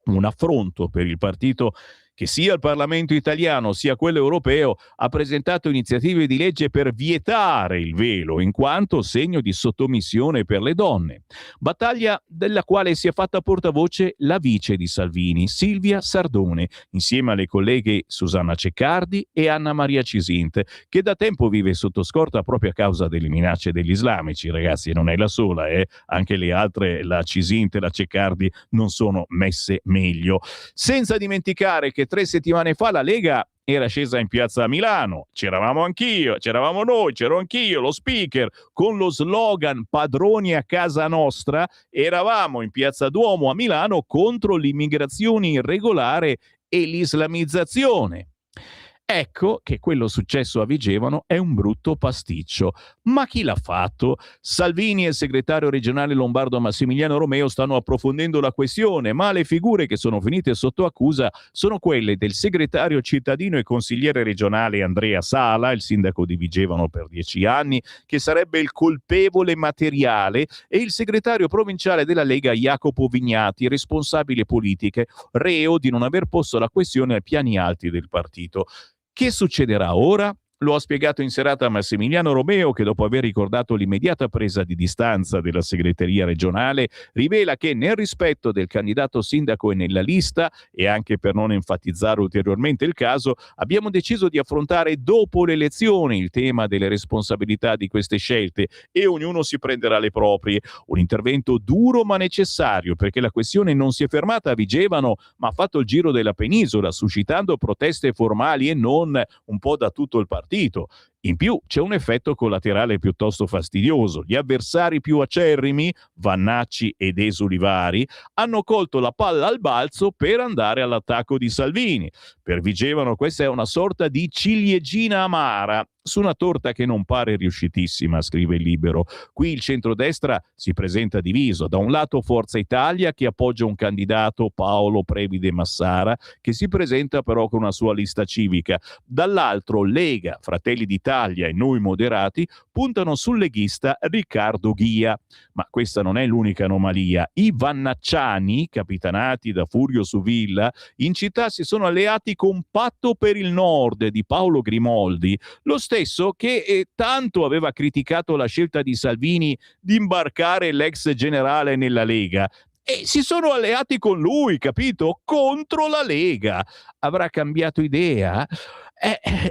Un affronto per il partito che sia il Parlamento italiano sia quello europeo ha presentato iniziative di legge per vietare il velo in quanto segno di sottomissione per le donne. Battaglia della quale si è fatta portavoce la vice di Salvini, Silvia Sardone, insieme alle colleghe Susanna Ceccardi e Anna Maria Cisint, che da tempo vive sotto scorta proprio a causa delle minacce degli islamici. Ragazzi, non è la sola, anche le altre, la Cisint e la Ceccardi, non sono messe meglio. Senza dimenticare che 3 settimane fa la Lega era scesa in piazza a Milano, c'eravamo anch'io, c'eravamo noi, c'ero anch'io, lo speaker, con lo slogan "Padroni a casa nostra", eravamo in piazza Duomo a Milano contro l'immigrazione irregolare e l'islamizzazione. Ecco che quello successo a Vigevano è un brutto pasticcio. Ma chi l'ha fatto? Salvini e il segretario regionale lombardo Massimiliano Romeo stanno approfondendo la questione, ma le figure che sono finite sotto accusa sono quelle del segretario cittadino e consigliere regionale Andrea Sala, il sindaco di Vigevano per 10 anni, che sarebbe il colpevole materiale, e il segretario provinciale della Lega Jacopo Vignati, responsabile politiche, reo di non aver posto la questione ai piani alti del partito. Che succederà ora? Lo ha spiegato in serata Massimiliano Romeo, che dopo aver ricordato l'immediata presa di distanza della segreteria regionale, rivela che nel rispetto del candidato sindaco e nella lista, e anche per non enfatizzare ulteriormente il caso, abbiamo deciso di affrontare dopo le elezioni il tema delle responsabilità di queste scelte e ognuno si prenderà le proprie. Un intervento duro ma necessario, perché la questione non si è fermata a Vigevano, ma ha fatto il giro della penisola, suscitando proteste formali e non un po' da tutto il partito. In più c'è un effetto collaterale piuttosto fastidioso. Gli avversari più acerrimi, Vannacci ed Esulivari, hanno colto la palla al balzo per andare all'attacco di Salvini. Per Vigevano questa è una sorta di ciliegina amara su una torta che non pare riuscitissima, scrive il Libero. Qui il centrodestra si presenta diviso. Da un lato Forza Italia, che appoggia un candidato, Paolo Previde Massara, che si presenta però con una sua lista civica. Dall'altro Lega, Fratelli d'Italia e Noi Moderati puntano sul leghista Riccardo Ghia. Ma questa non è l'unica anomalia. I vannacciani, capitanati da Furio Suvilla, in città si sono alleati con Patto per il Nord di Paolo Grimoldi, lo stesso che tanto aveva criticato la scelta di Salvini di imbarcare l'ex generale nella Lega. E si sono alleati con lui, capito? Contro la Lega. Avrà cambiato idea?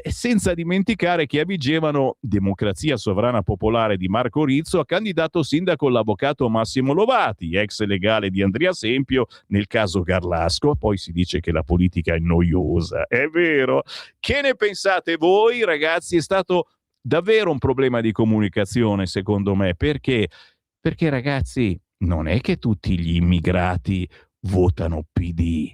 Senza dimenticare che a Vigevano, Democrazia Sovrana Popolare di Marco Rizzo, ha candidato sindaco l'avvocato Massimo Lovati, ex legale di Andrea Sempio nel caso Garlasco. Poi si dice che la politica è noiosa. È vero? Che ne pensate voi, ragazzi? È stato davvero un problema di comunicazione, secondo me, perché ragazzi, non è che tutti gli immigrati votano PD,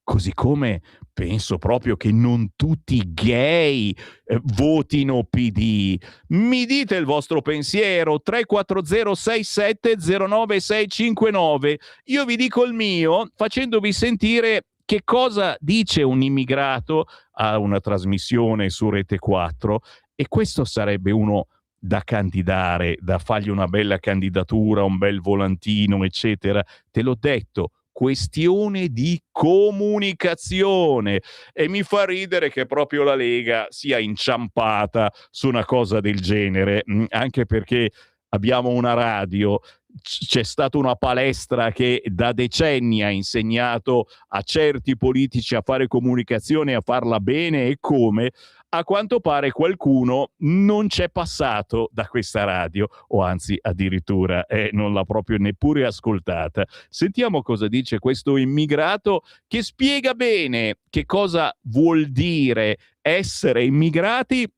così come penso proprio che non tutti i gay votino PD. Mi dite il vostro pensiero, 34067096659. Io vi dico il mio facendovi sentire che cosa dice un immigrato a una trasmissione su Rete 4, e questo sarebbe uno da candidare, da fargli una bella candidatura, un bel volantino, eccetera. Te l'ho detto, questione di comunicazione. E mi fa ridere che proprio la Lega sia inciampata su una cosa del genere, anche perché abbiamo una radio, c'è stata una palestra che da decenni ha insegnato a certi politici a fare comunicazione, a farla bene e come. A quanto pare qualcuno non c'è passato da questa radio, o anzi addirittura non l'ha proprio neppure ascoltata. Sentiamo cosa dice questo immigrato che spiega bene che cosa vuol dire essere immigrati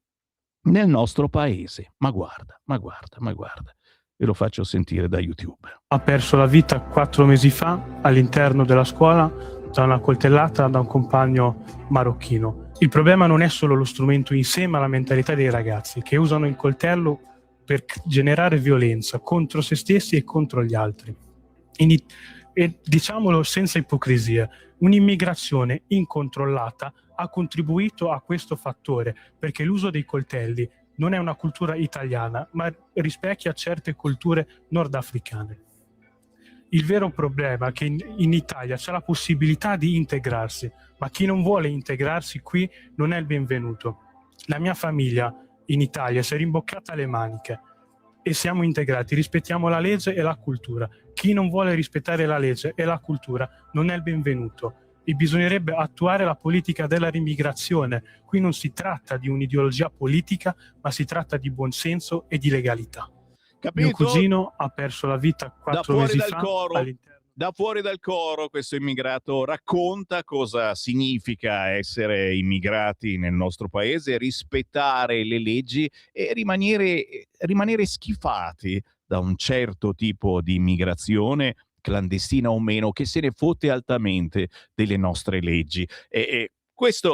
nel nostro paese. Ma guarda. Ve lo faccio sentire da YouTube. Ha perso la vita 4 mesi fa all'interno della scuola da una coltellata da un compagno marocchino. Il problema non è solo lo strumento in sé, ma la mentalità dei ragazzi che usano il coltello per generare violenza contro se stessi e contro gli altri. E diciamolo senza ipocrisia, un'immigrazione incontrollata ha contribuito a questo fattore, perché l'uso dei coltelli non è una cultura italiana, ma rispecchia certe culture nordafricane. Il vero problema è che in Italia c'è la possibilità di integrarsi, ma chi non vuole integrarsi qui non è il benvenuto. La mia famiglia in Italia si è rimboccata le maniche e siamo integrati, rispettiamo la legge e la cultura. Chi non vuole rispettare la legge e la cultura non è il benvenuto. E bisognerebbe attuare la politica della rimmigrazione. Qui non si tratta di un'ideologia politica, ma si tratta di buonsenso e di legalità. Capito? Mio cugino ha perso la vita 4 mesi fa all'interno. Da fuori dal coro questo immigrato racconta cosa significa essere immigrati nel nostro paese, rispettare le leggi e rimanere schifati da un certo tipo di immigrazione, clandestina o meno, che se ne fotte altamente delle nostre leggi.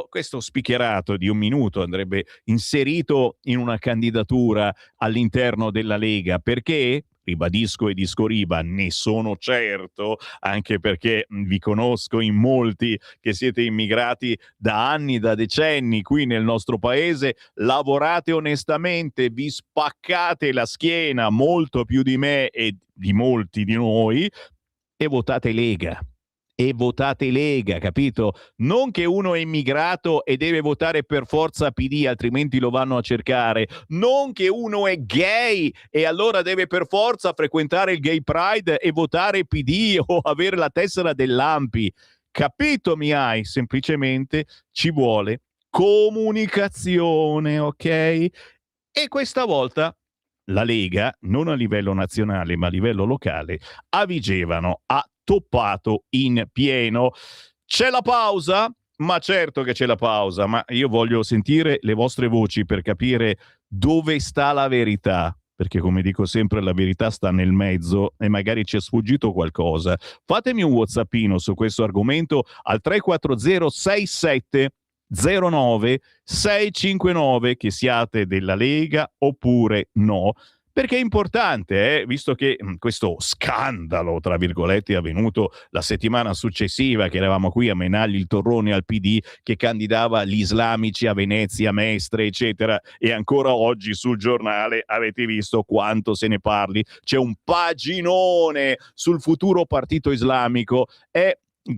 questo spicherato di un minuto andrebbe inserito in una candidatura all'interno della Lega, perché, ribadisco e discoriba, ne sono certo, anche perché vi conosco in molti che siete immigrati da anni, da decenni qui nel nostro paese, lavorate onestamente, vi spaccate la schiena molto più di me e di molti di noi, e votate Lega. E votate Lega, capito? Non che uno è immigrato e deve votare per forza PD, altrimenti lo vanno a cercare. Non che uno è gay e allora deve per forza frequentare il Gay Pride e votare PD o avere la tessera dell'ANPI. Capito, mi hai? Semplicemente ci vuole comunicazione, ok? E questa volta la Lega, non a livello nazionale ma a livello locale, a Vigevano ha toppato in pieno. C'è la pausa? Ma certo che c'è la pausa, ma io voglio sentire le vostre voci per capire dove sta la verità, perché come dico sempre la verità sta nel mezzo e magari ci è sfuggito qualcosa. Fatemi un whatsappino su questo argomento al 340 67 09 659, che siate della Lega oppure no, perché è importante, visto che questo scandalo, tra virgolette, è avvenuto la settimana successiva, che eravamo qui a menargli il torrone al PD che candidava gli islamici a Venezia, Mestre, eccetera, e ancora oggi sul giornale avete visto quanto se ne parli, c'è un paginone sul futuro partito islamico.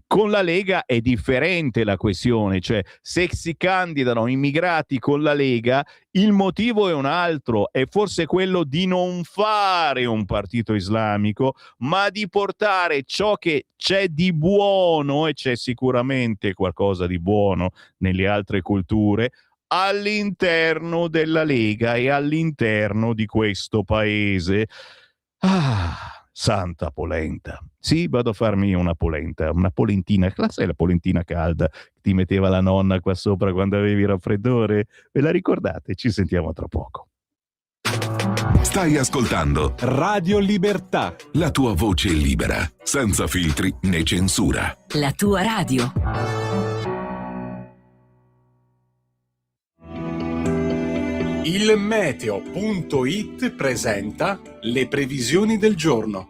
Con la Lega è differente la questione, cioè se si candidano immigrati con la Lega il motivo è un altro, è forse quello di non fare un partito islamico, ma di portare ciò che c'è di buono, e c'è sicuramente qualcosa di buono nelle altre culture, all'interno della Lega e all'interno di questo paese. Santa polenta. Sì, vado a farmi una polenta, una polentina. La sai la polentina calda che ti metteva la nonna qua sopra quando avevi raffreddore? Ve la ricordate? Ci sentiamo tra poco. Stai ascoltando Radio Libertà. la tua voce libera, senza filtri né censura. La tua radio. Il meteo.it presenta le previsioni del giorno.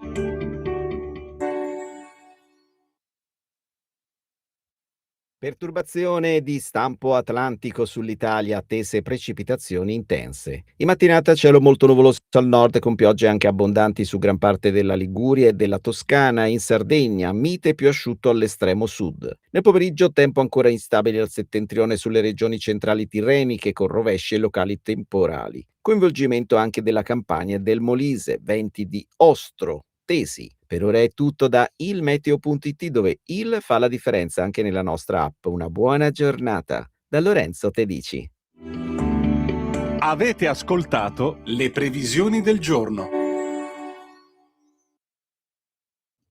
Perturbazione di stampo atlantico sull'Italia, attese precipitazioni intense. In mattinata cielo molto nuvoloso al nord con piogge anche abbondanti su gran parte della Liguria e della Toscana, in Sardegna, mite più asciutto all'estremo sud. Nel pomeriggio tempo ancora instabile al settentrione sulle regioni centrali tirreniche con rovesci e locali temporali. Coinvolgimento anche della Campania e del Molise, venti di ostro tesi. Per ora è tutto da ilmeteo.it, dove il fa la differenza anche nella nostra app. Una buona giornata. Da Lorenzo Tedici. Avete ascoltato le previsioni del giorno.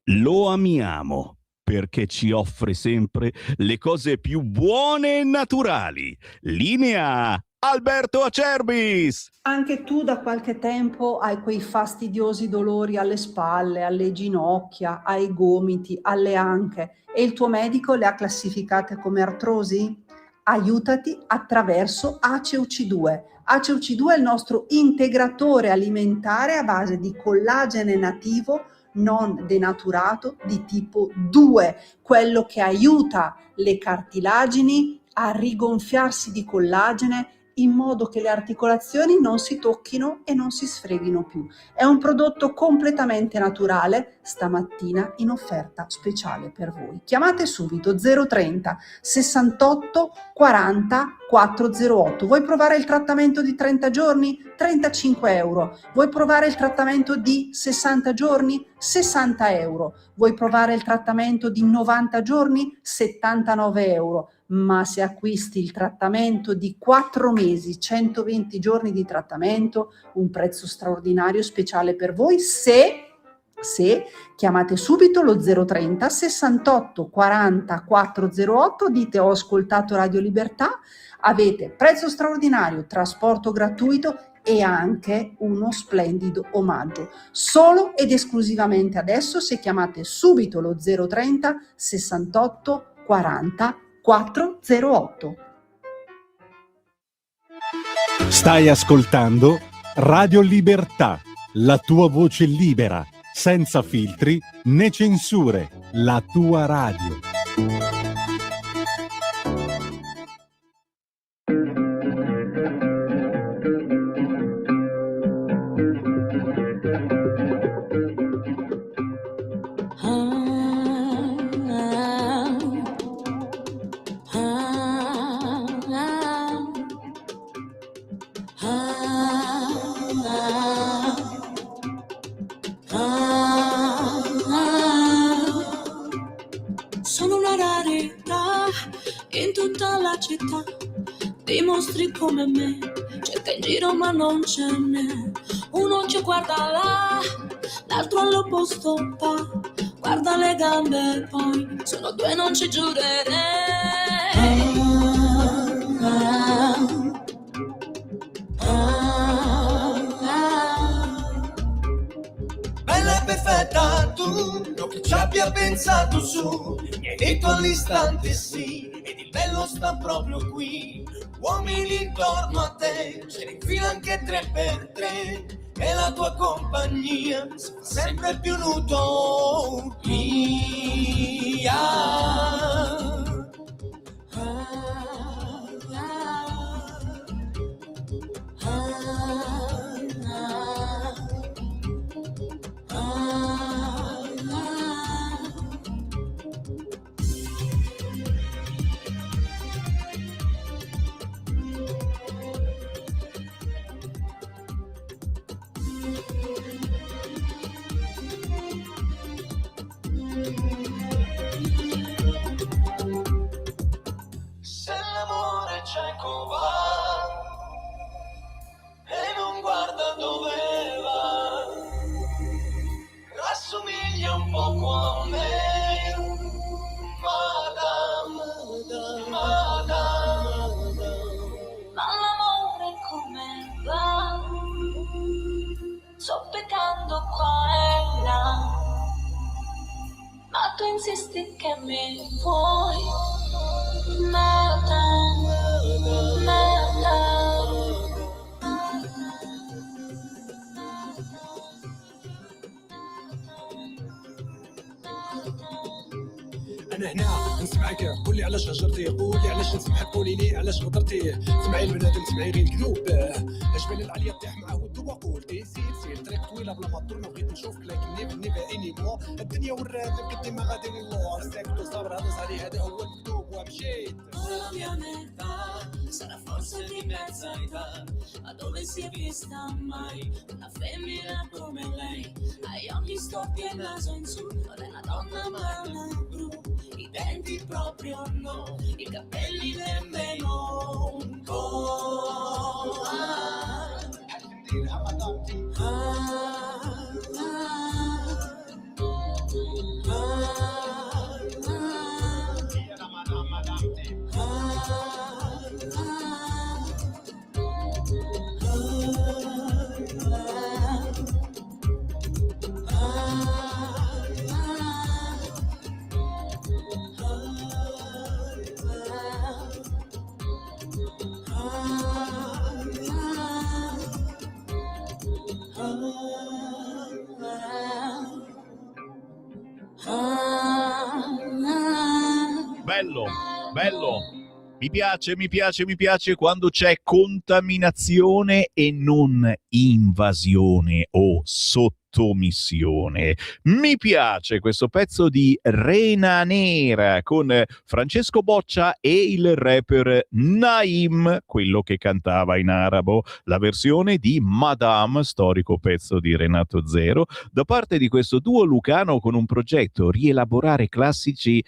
Lo amiamo perché ci offre sempre le cose più buone e naturali. Linea Alberto Acerbis. Anche tu da qualche tempo hai quei fastidiosi dolori alle spalle, alle ginocchia, ai gomiti, alle anche e il tuo medico le ha classificate come artrosi? Aiutati attraverso ACEUC2. ACEUC2 è il nostro integratore alimentare a base di collagene nativo non denaturato di tipo 2, quello che aiuta le cartilagini a rigonfiarsi di collagene in modo che le articolazioni non si tocchino e non si sfreghino più. È un prodotto completamente naturale, stamattina in offerta speciale per voi. Chiamate subito 030 68 40 408. Vuoi provare il trattamento di 30 giorni? 35 euro. Vuoi provare il trattamento di 60 giorni? 60 euro. Vuoi provare il trattamento di 90 giorni? 79 euro. Ma se acquisti il trattamento di 4 mesi, 120 giorni di trattamento, un prezzo straordinario speciale per voi se chiamate subito lo 030 68 40 408, dite ho ascoltato Radio Libertà, avete prezzo straordinario, trasporto gratuito e anche uno splendido omaggio. Solo ed esclusivamente adesso, se chiamate subito lo 030 68 40 408. Stai ascoltando Radio Libertà, la tua voce libera, senza filtri né censure, la tua radio. Sono una rarità in tutta la città, dei mostri come me, cerca in giro ma non ce n'è. Un occhio guarda là, l'altro all'opposto va, guarda le gambe poi, sono due non ci giurerei. Bella e perfetta tu, non che ci abbia pensato su, mi hai detto all'istante sì, ed il bello sta proprio qui. Uomini intorno a te, ce ne infila anche 3x3, e la tua compagnia si fa sempre più n'utopia. Se l'amore cieco va e non guarda dove va, rassomiglia un poco a me, madame, madame. Ma l'amore come va, zoppicando qua e là, ma tu insisti che mi vuoi, madame, madame. انا هنا نسمعك قولي علاش هجرتي، قولي علاش نسمحك، قولي لي علاش غدرتي. سمعي البنادم سمعي غير الكذوب، عجبني العليا طيح معاه ودو وقولتي سير طريق طويله بلا ما تضر، ما بغيت نشوفك لكن نيفا اني مو الدنيا وراتك قدي ما غادي نلور، ساكت وصابر هذا صاري هذا هو المكتوب ومشيت. La mia metà sarà forse di mezza età, ma dove si è vista mai una femmina come lei? Hai occhi storti e naso in su, non è una donna ma è una blu, i denti proprio no, i capelli nemmeno un po'. Bello, bello. Mi piace quando c'è contaminazione e non invasione o sottomissione. Mi piace questo pezzo di Rena Nera con Francesco Boccia e il rapper Naim, quello che cantava in arabo, la versione di Madame, storico pezzo di Renato Zero, da parte di questo duo lucano con un progetto rielaborare classici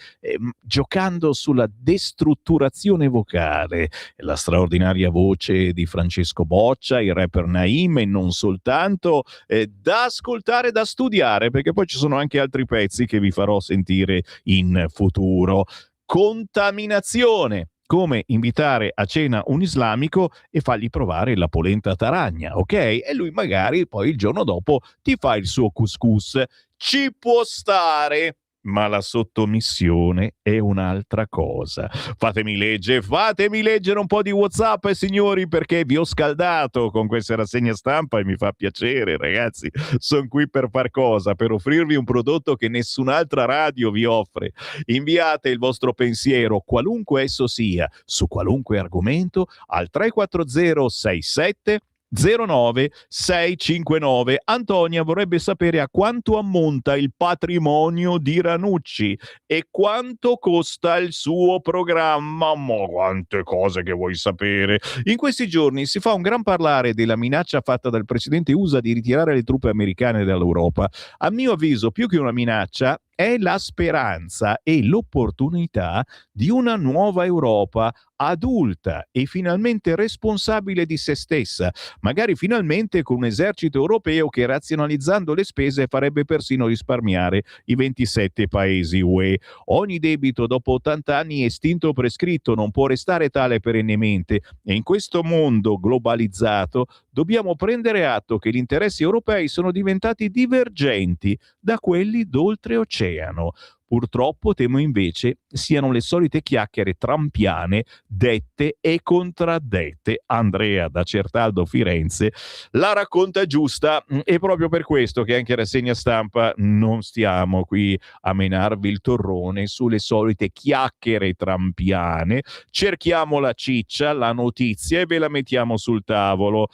giocando sulla destrutturazione vocale. La straordinaria voce di Francesco Boccia, il rapper Naim e non soltanto, da ascoltare, da studiare, perché poi ci sono anche altri pezzi che vi farò sentire in futuro. Contaminazione, come invitare a cena un islamico e fargli provare la polenta taragna, ok? E lui magari poi il giorno dopo ti fa il suo couscous. Ci può stare. ma la sottomissione è un'altra cosa. Fatemi leggere un po' di WhatsApp, signori, perché vi ho scaldato con questa rassegna stampa e mi fa piacere, ragazzi. Sono qui per far cosa? Per offrirvi un prodotto che nessun'altra radio vi offre. Inviate il vostro pensiero, qualunque esso sia, su qualunque argomento, al 340 67 09 659. Antonia vorrebbe sapere a quanto ammonta il patrimonio di Ranucci e quanto costa il suo programma. Ma quante cose che vuoi sapere. In questi giorni si fa un gran parlare della minaccia fatta dal presidente USA di ritirare le truppe americane dall'Europa. A mio avviso, più che una minaccia, è la speranza e l'opportunità di una nuova Europa adulta e finalmente responsabile di se stessa, magari finalmente con un esercito europeo che, razionalizzando le spese, farebbe persino risparmiare i 27 paesi UE. Ogni debito dopo 80 anni è estinto o prescritto, non può restare tale perennemente, e in questo mondo globalizzato dobbiamo prendere atto che gli interessi europei sono diventati divergenti da quelli d'oltreoceano. Purtroppo temo invece siano le solite chiacchiere trampiane dette e contraddette. Andrea da Certaldo Firenze la racconta giusta, e proprio per questo che anche a rassegna stampa non stiamo qui a menarvi il torrone sulle solite chiacchiere trampiane. Cerchiamo la ciccia, la notizia, e ve la mettiamo sul tavolo.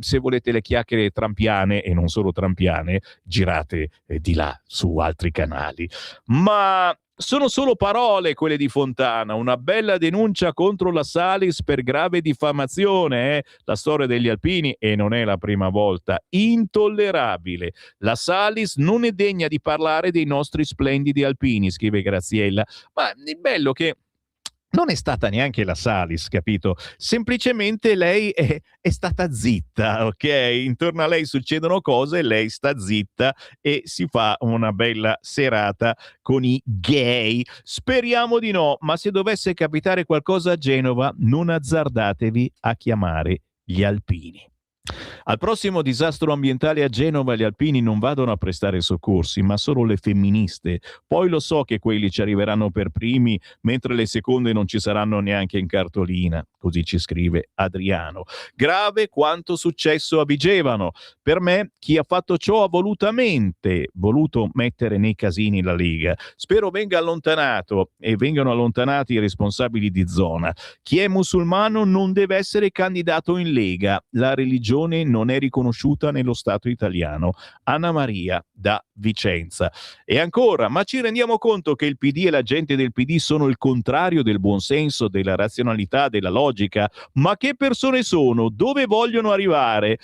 Se volete le chiacchiere trampiane, e non solo trampiane, girate di là su altri canali. Ma sono solo parole quelle di Fontana, una bella denuncia contro la Salis per grave diffamazione, La storia degli alpini, e non è la prima volta, intollerabile. La Salis non è degna di parlare dei nostri splendidi alpini, scrive Graziella. Ma è bello che non è stata neanche la Salis, capito? Semplicemente lei è stata zitta, ok? Intorno a lei succedono cose, lei sta zitta e si fa una bella serata con i gay. Speriamo di no, ma se dovesse capitare qualcosa a Genova, non azzardatevi a chiamare gli alpini. Al prossimo disastro ambientale a Genova gli alpini non vadano a prestare soccorsi, ma solo le femministe. Poi lo so che quelli ci arriveranno per primi, mentre le seconde non ci saranno neanche in cartolina. Così ci scrive Adriano. Grave quanto successo a Vigevano. Per me, chi ha fatto ciò ha voluto mettere nei casini la Lega. Spero venga allontanato e vengano allontanati i responsabili di zona. Chi è musulmano non deve essere candidato in Lega. La religione non è riconosciuta nello Stato italiano. Anna Maria da Vicenza. E ancora, ma ci rendiamo conto che il PD e la gente del PD sono il contrario del buonsenso, della razionalità, della logica? Ma che persone sono? Dove vogliono arrivare?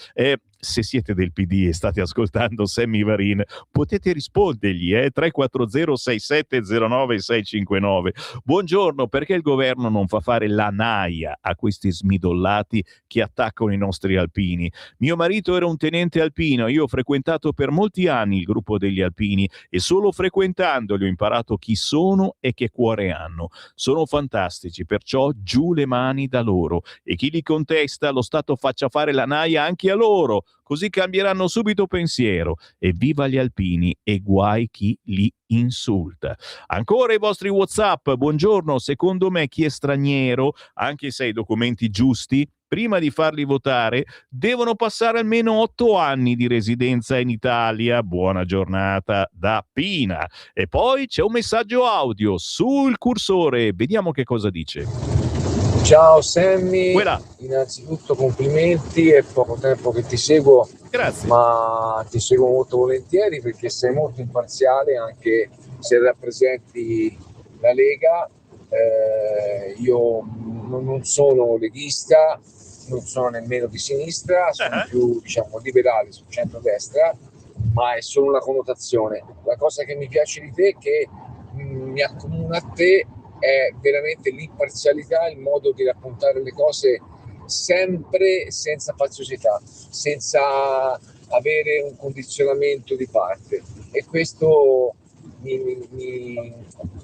Se siete del PD e state ascoltando Sammy Varin, potete rispondergli, 340 6709 659. Buongiorno, perché il governo non fa fare la naia a questi smidollati che attaccano i nostri alpini? Mio marito era un tenente alpino, io ho frequentato per molti anni il gruppo degli alpini e solo frequentandoli ho imparato chi sono e che cuore hanno. Sono fantastici, perciò giù le mani da loro, e chi li contesta lo Stato faccia fare la naia anche a loro, così cambieranno subito pensiero. E viva gli alpini e guai chi li insulta. Ancora i vostri WhatsApp. Buongiorno, secondo me chi è straniero, anche se ha i documenti giusti, prima di farli votare devono passare almeno 8 anni di residenza in Italia. Buona giornata da Pina. E poi c'è un messaggio audio sul cursore, vediamo che cosa dice. Ciao Sammy, Quella. Innanzitutto complimenti, è poco tempo che ti seguo. Grazie. Ma ti seguo molto volentieri perché sei molto imparziale, anche se rappresenti la Lega. Io non sono leghista, non sono nemmeno di sinistra, sono più liberale sul centro-destra, ma è solo una connotazione. La cosa che mi piace di te è che mi accomuna a te è veramente l'imparzialità, il modo di raccontare le cose sempre senza faziosità, senza avere un condizionamento di parte, e questo mi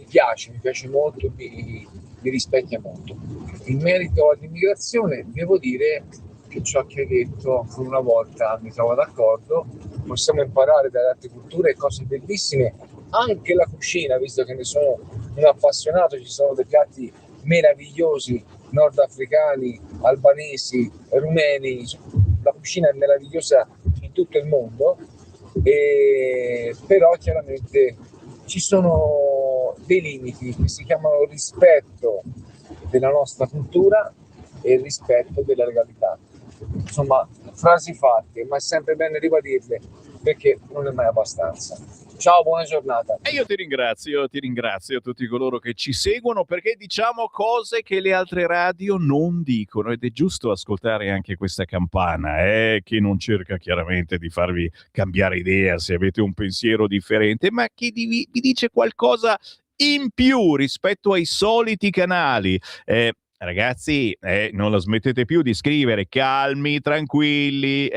piace molto, mi rispecchia molto. In merito all'immigrazione devo dire che ciò che hai detto ancora una volta mi trovo d'accordo, possiamo imparare dalle altre culture cose bellissime, anche la cucina, visto che ne sono un appassionato, ci sono dei piatti meravigliosi nordafricani, albanesi, rumeni, la cucina è meravigliosa in tutto il mondo, però chiaramente ci sono dei limiti che si chiamano rispetto della nostra cultura e il rispetto della legalità. Insomma, frasi fatte, ma è sempre bene ribadirle perché non è mai abbastanza. Ciao, buona giornata. E io ti ringrazio tutti coloro che ci seguono, perché diciamo cose che le altre radio non dicono, ed è giusto ascoltare anche questa campana, che non cerca chiaramente di farvi cambiare idea se avete un pensiero differente, ma che vi dice qualcosa in più rispetto ai soliti canali. Ragazzi, non la smettete più di scrivere, calmi, tranquilli.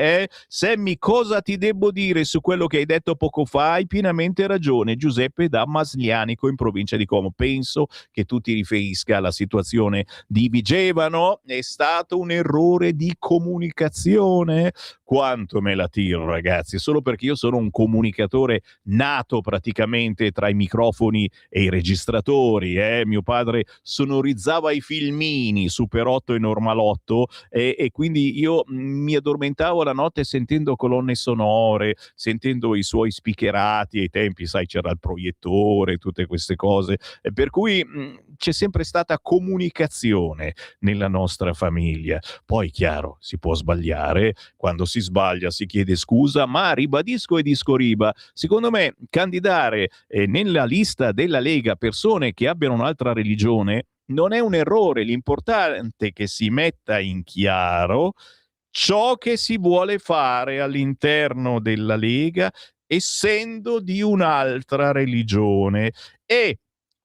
Sammy, cosa ti devo dire su quello che hai detto poco fa? Hai pienamente ragione. Giuseppe da Maslianico, in provincia di Como. Penso che tu ti riferisca alla situazione di Vigevano. È stato un errore di comunicazione. Quanto me la tiro, ragazzi, solo perché io sono un comunicatore nato praticamente tra i microfoni e i registratori. Mio padre sonorizzava i filmini Super 8 e Normalotto, e quindi io mi addormentavo la notte sentendo colonne sonore, sentendo i suoi speakerati. Ai tempi, sai, c'era il proiettore, tutte queste cose, per cui c'è sempre stata comunicazione nella nostra famiglia. Poi, chiaro, si può sbagliare, quando si sbaglia si chiede scusa, ma ribadisco e discoriba, secondo me candidare nella lista della Lega persone che abbiano un'altra religione non è un errore. L'importante è che si metta in chiaro ciò che si vuole fare all'interno della Lega, essendo di un'altra religione. E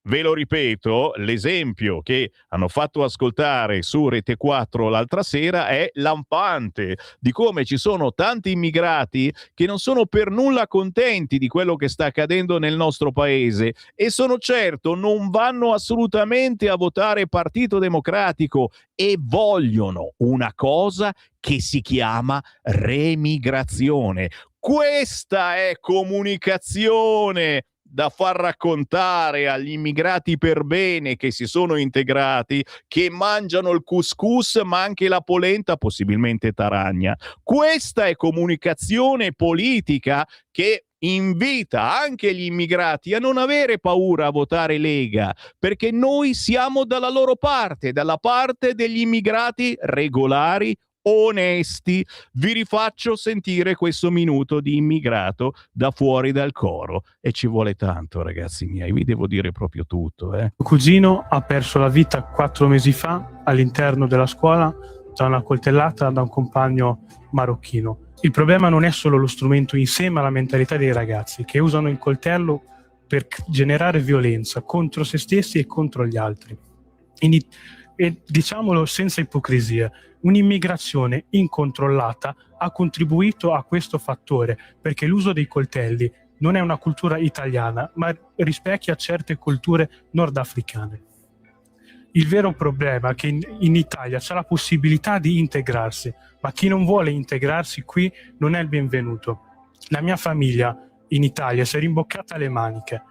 ve lo ripeto, l'esempio che hanno fatto ascoltare su Rete 4 l'altra sera è lampante, di come ci sono tanti immigrati che non sono per nulla contenti di quello che sta accadendo nel nostro paese, e sono certo non vanno assolutamente a votare Partito Democratico, e vogliono una cosa che si chiama remigrazione. Questa è comunicazione da far raccontare agli immigrati per bene che si sono integrati, che mangiano il couscous ma anche la polenta, possibilmente taragna. Questa è comunicazione politica che invita anche gli immigrati a non avere paura a votare Lega, perché noi siamo dalla loro parte, dalla parte degli immigrati regolari, onesti. Vi rifaccio sentire questo minuto di immigrato da fuori dal coro, e ci vuole tanto, ragazzi miei, vi devo dire proprio tutto. Mio cugino ha perso la vita 4 mesi fa all'interno della scuola da una coltellata da un compagno marocchino. Il problema non è solo lo strumento in sé, ma la mentalità dei ragazzi che usano il coltello per generare violenza contro se stessi e contro gli altri. E diciamolo senza ipocrisia, un'immigrazione incontrollata ha contribuito a questo fattore, perché l'uso dei coltelli non è una cultura italiana, ma rispecchia certe culture nordafricane. Il vero problema è che in Italia c'è la possibilità di integrarsi, ma chi non vuole integrarsi qui non è il benvenuto. La mia famiglia in Italia si è rimboccata le maniche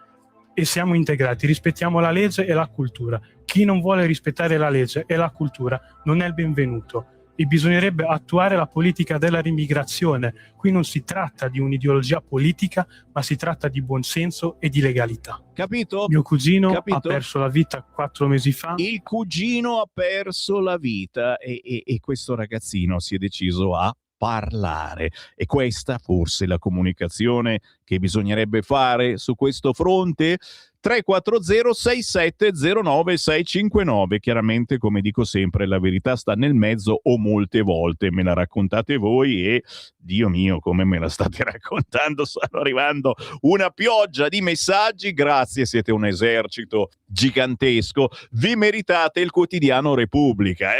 e siamo integrati, rispettiamo la legge e la cultura. Chi non vuole rispettare la legge e la cultura non è il benvenuto. E bisognerebbe attuare la politica della rimmigrazione. Qui non si tratta di un'ideologia politica, ma si tratta di buonsenso e di legalità. Capito? Mio cugino Capito? ha perso la vita 4 mesi fa. Il cugino ha perso la vita e questo ragazzino si è deciso a parlare, e questa forse la comunicazione che bisognerebbe fare su questo fronte. 340 6709 659. Chiaramente, come dico sempre, la verità sta nel mezzo, o molte volte me la raccontate voi, e Dio mio come me la state raccontando, stanno arrivando una pioggia di messaggi. Grazie, siete un esercito gigantesco, vi meritate il quotidiano Repubblica.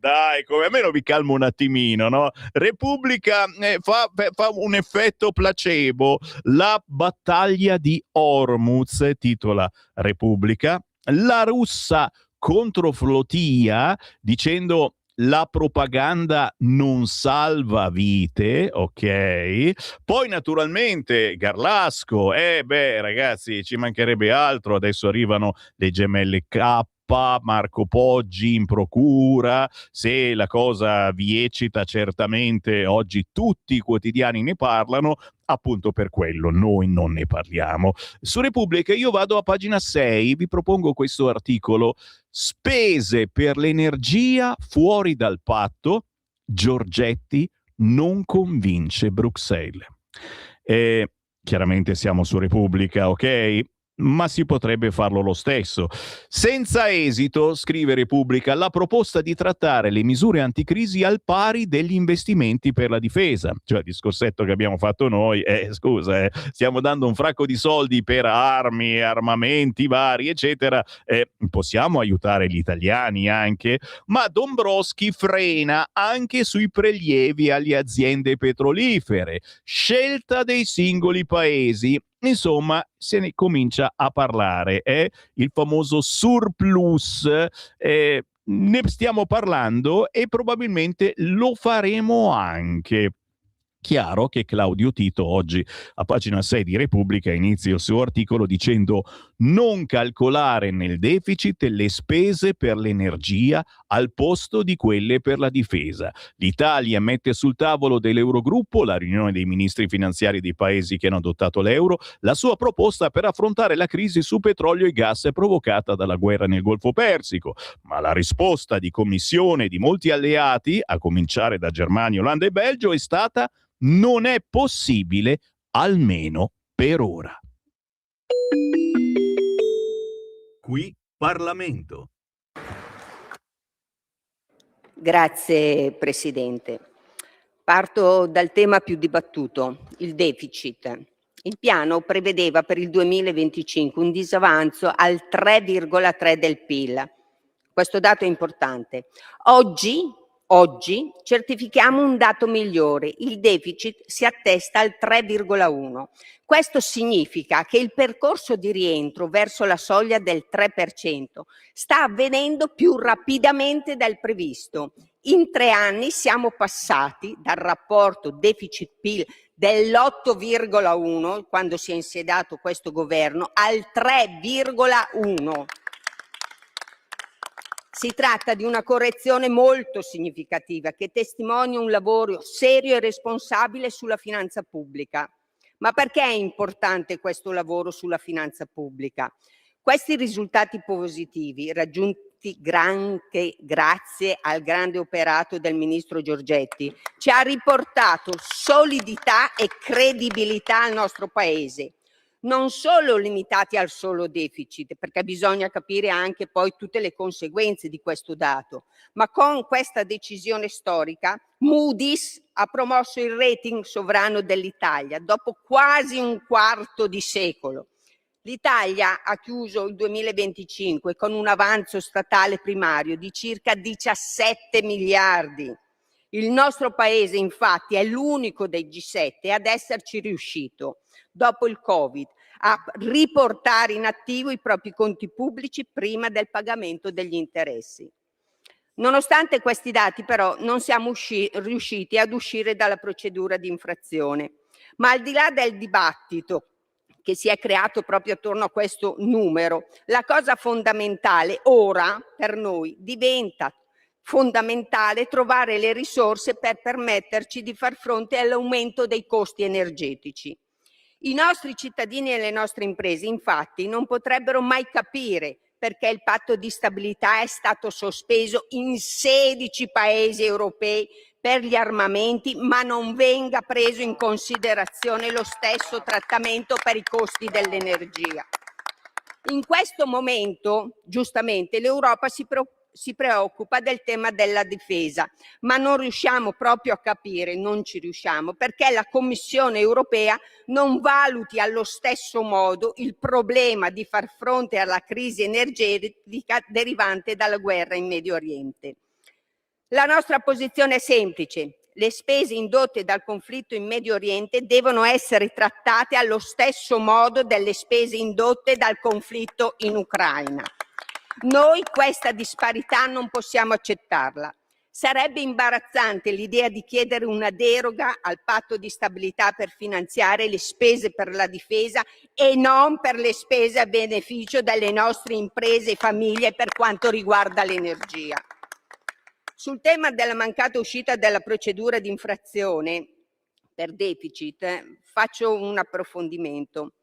Dai, come almeno vi calmo un attimino, no? Repubblica fa un effetto placebo. La battaglia di Hormuz, titola Repubblica, la russa controflotilla, dicendo la propaganda non salva vite, ok? Poi naturalmente Garlasco, ragazzi, ci mancherebbe altro, adesso arrivano le gemelle K, Marco Poggi in procura, se la cosa vi eccita certamente oggi tutti i quotidiani ne parlano, appunto per quello noi non ne parliamo. Su Repubblica io vado a pagina 6, vi propongo questo articolo: spese per l'energia fuori dal patto, Giorgetti non convince Bruxelles. Chiaramente siamo su Repubblica, ok? Ma si potrebbe farlo lo stesso. Senza esito, scrive Repubblica, la proposta di trattare le misure anticrisi al pari degli investimenti per la difesa. Cioè il discorsetto che abbiamo fatto noi, stiamo dando un fracco di soldi per armi, armamenti vari, eccetera, possiamo aiutare gli italiani anche, ma Dombrovskis frena anche sui prelievi alle aziende petrolifere, scelta dei singoli paesi. Insomma, se ne comincia a parlare, il famoso surplus, ne stiamo parlando e probabilmente lo faremo anche. Chiaro che Claudio Tito oggi a pagina 6 di Repubblica inizia il suo articolo dicendo: non calcolare nel deficit le spese per l'energia al posto di quelle per la difesa. L'Italia mette sul tavolo dell'Eurogruppo, la riunione dei ministri finanziari dei paesi che hanno adottato l'euro, la sua proposta per affrontare la crisi su petrolio e gas provocata dalla guerra nel Golfo Persico. Ma la risposta di Commissione di molti alleati, a cominciare da Germania, Olanda e Belgio, è stata: non è possibile, almeno per ora. Qui Parlamento. Grazie Presidente. Parto dal tema più dibattuto, il deficit. Il piano prevedeva per il 2025 un disavanzo al 3,3 del PIL. Questo dato è importante. Oggi certifichiamo un dato migliore, il deficit si attesta al 3,1. Questo significa che il percorso di rientro verso la soglia del 3% sta avvenendo più rapidamente del previsto. In 3 anni siamo passati dal rapporto deficit-PIL dell'8,1, quando si è insediato questo governo, al 3,1. Si tratta di una correzione molto significativa che testimonia un lavoro serio e responsabile sulla finanza pubblica. Ma perché è importante questo lavoro sulla finanza pubblica? Questi risultati positivi, raggiunti grazie al grande operato del ministro Giorgetti, ci ha riportato solidità e credibilità al nostro Paese. Non solo limitati al solo deficit, perché bisogna capire anche poi tutte le conseguenze di questo dato, ma con questa decisione storica Moody's ha promosso il rating sovrano dell'Italia dopo quasi un quarto di secolo. L'Italia ha chiuso il 2025 con un avanzo statale primario di circa 17 miliardi. Il nostro Paese infatti è l'unico dei G7 ad esserci riuscito, dopo il Covid, a riportare in attivo i propri conti pubblici prima del pagamento degli interessi. Nonostante questi dati però non siamo riusciti ad uscire dalla procedura di infrazione, ma al di là del dibattito che si è creato proprio attorno a questo numero, la cosa fondamentale ora per noi diventa fondamentale trovare le risorse per permetterci di far fronte all'aumento dei costi energetici. I nostri cittadini e le nostre imprese, infatti, non potrebbero mai capire perché il patto di stabilità è stato sospeso in 16 paesi europei per gli armamenti, ma non venga preso in considerazione lo stesso trattamento per i costi dell'energia. In questo momento, giustamente, l'Europa si preoccupa del tema della difesa, ma non riusciamo proprio a capire, non ci riusciamo, perché la Commissione europea non valuti allo stesso modo il problema di far fronte alla crisi energetica derivante dalla guerra in Medio Oriente. La nostra posizione è semplice. Le spese indotte dal conflitto in Medio Oriente devono essere trattate allo stesso modo delle spese indotte dal conflitto in Ucraina. Noi questa disparità non possiamo accettarla. Sarebbe imbarazzante l'idea di chiedere una deroga al patto di stabilità per finanziare le spese per la difesa e non per le spese a beneficio delle nostre imprese e famiglie per quanto riguarda l'energia. Sul tema della mancata uscita dalla procedura di infrazione per deficit, faccio un approfondimento.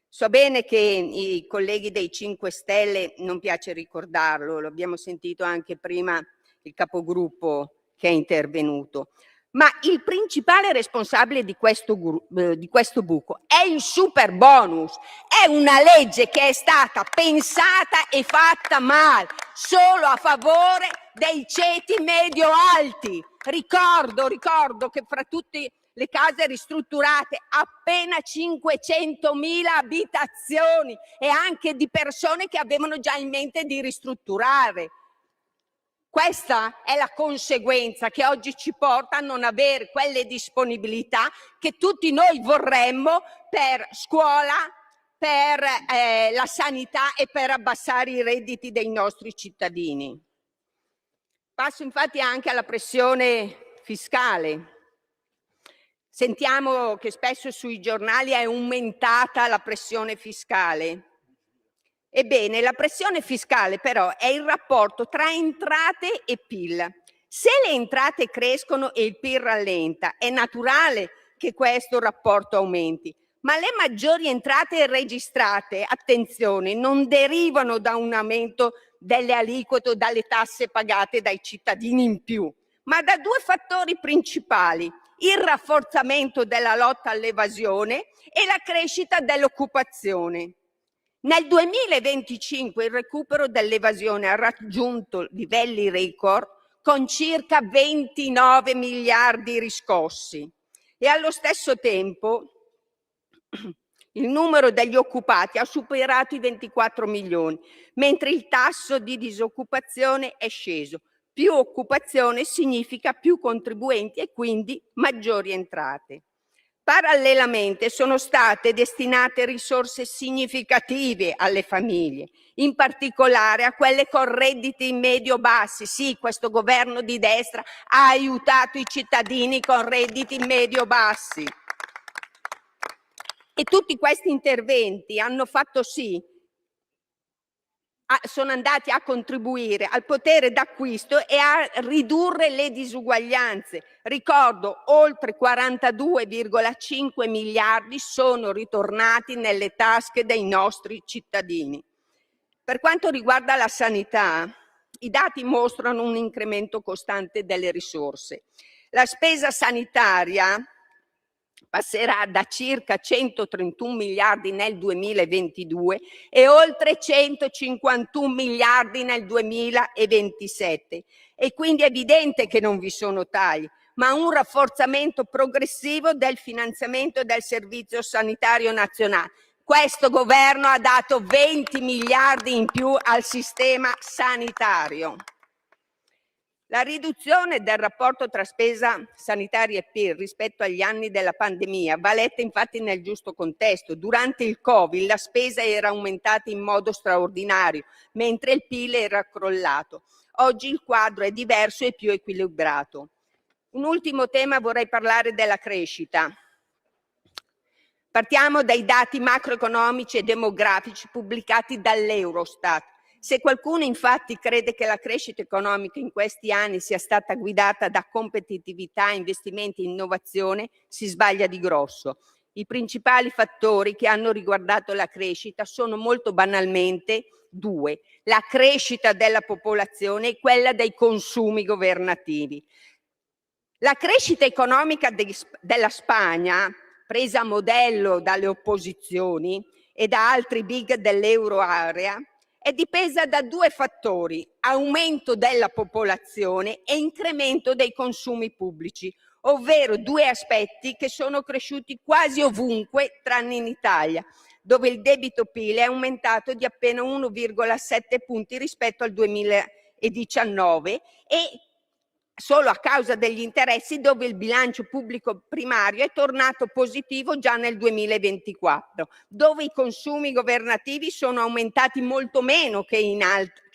So bene che i colleghi dei 5 Stelle, non piace ricordarlo, lo abbiamo sentito anche prima il capogruppo che è intervenuto, ma il principale responsabile di questo buco è il super bonus, è una legge che è stata pensata e fatta male, solo a favore dei ceti medio-alti. Ricordo che fra tutte le case ristrutturate appena 500.000 abitazioni e anche di persone che avevano già in mente di ristrutturare. Questa è la conseguenza che oggi ci porta a non avere quelle disponibilità che tutti noi vorremmo per scuola, per la sanità e per abbassare i redditi dei nostri cittadini. Passo infatti anche alla pressione fiscale. Sentiamo che spesso sui giornali è aumentata la pressione fiscale. Ebbene, la pressione fiscale però è il rapporto tra entrate e PIL. Se le entrate crescono e il PIL rallenta, è naturale che questo rapporto aumenti, ma le maggiori entrate registrate, attenzione, non derivano da un aumento delle aliquote o dalle tasse pagate dai cittadini in più, ma da 2 fattori principali: il rafforzamento della lotta all'evasione e la crescita dell'occupazione. Nel 2025 il recupero dell'evasione ha raggiunto livelli record con circa 29 miliardi riscossi e allo stesso tempo il numero degli occupati ha superato i 24 milioni, mentre il tasso di disoccupazione è sceso. Più occupazione significa più contribuenti e quindi maggiori entrate. Parallelamente sono state destinate risorse significative alle famiglie, in particolare a quelle con redditi medio-bassi. Sì, questo governo di destra ha aiutato i cittadini con redditi medio-bassi. E tutti questi interventi hanno fatto sì, sono andati a contribuire al potere d'acquisto e a ridurre le disuguaglianze. Ricordo, oltre 42,5 miliardi sono ritornati nelle tasche dei nostri cittadini. Per quanto riguarda la sanità, i dati mostrano un incremento costante delle risorse. La spesa sanitaria passerà da circa 131 miliardi nel 2022 e oltre 151 miliardi nel 2027. E quindi è evidente che non vi sono tagli, ma un rafforzamento progressivo del finanziamento del Servizio Sanitario Nazionale. Questo governo ha dato 20 miliardi in più al sistema sanitario. La riduzione del rapporto tra spesa sanitaria e PIL rispetto agli anni della pandemia va letta infatti nel giusto contesto. Durante il Covid la spesa era aumentata in modo straordinario, mentre il PIL era crollato. Oggi il quadro è diverso e più equilibrato. Un ultimo tema, vorrei parlare della crescita. Partiamo dai dati macroeconomici e demografici pubblicati dall'Eurostat. Se qualcuno infatti crede che la crescita economica in questi anni sia stata guidata da competitività, investimenti e innovazione, si sbaglia di grosso. I principali fattori che hanno riguardato la crescita sono molto banalmente 2: la crescita della popolazione e quella dei consumi governativi. La crescita economica della Spagna, presa a modello dalle opposizioni e da altri big dell'euroarea, è dipesa da 2 fattori: aumento della popolazione e incremento dei consumi pubblici, ovvero 2 aspetti che sono cresciuti quasi ovunque tranne in Italia, dove il debito PIL è aumentato di appena 1,7 punti rispetto al 2019 e solo a causa degli interessi, dove il bilancio pubblico primario è tornato positivo già nel 2024, dove i consumi governativi sono aumentati molto meno che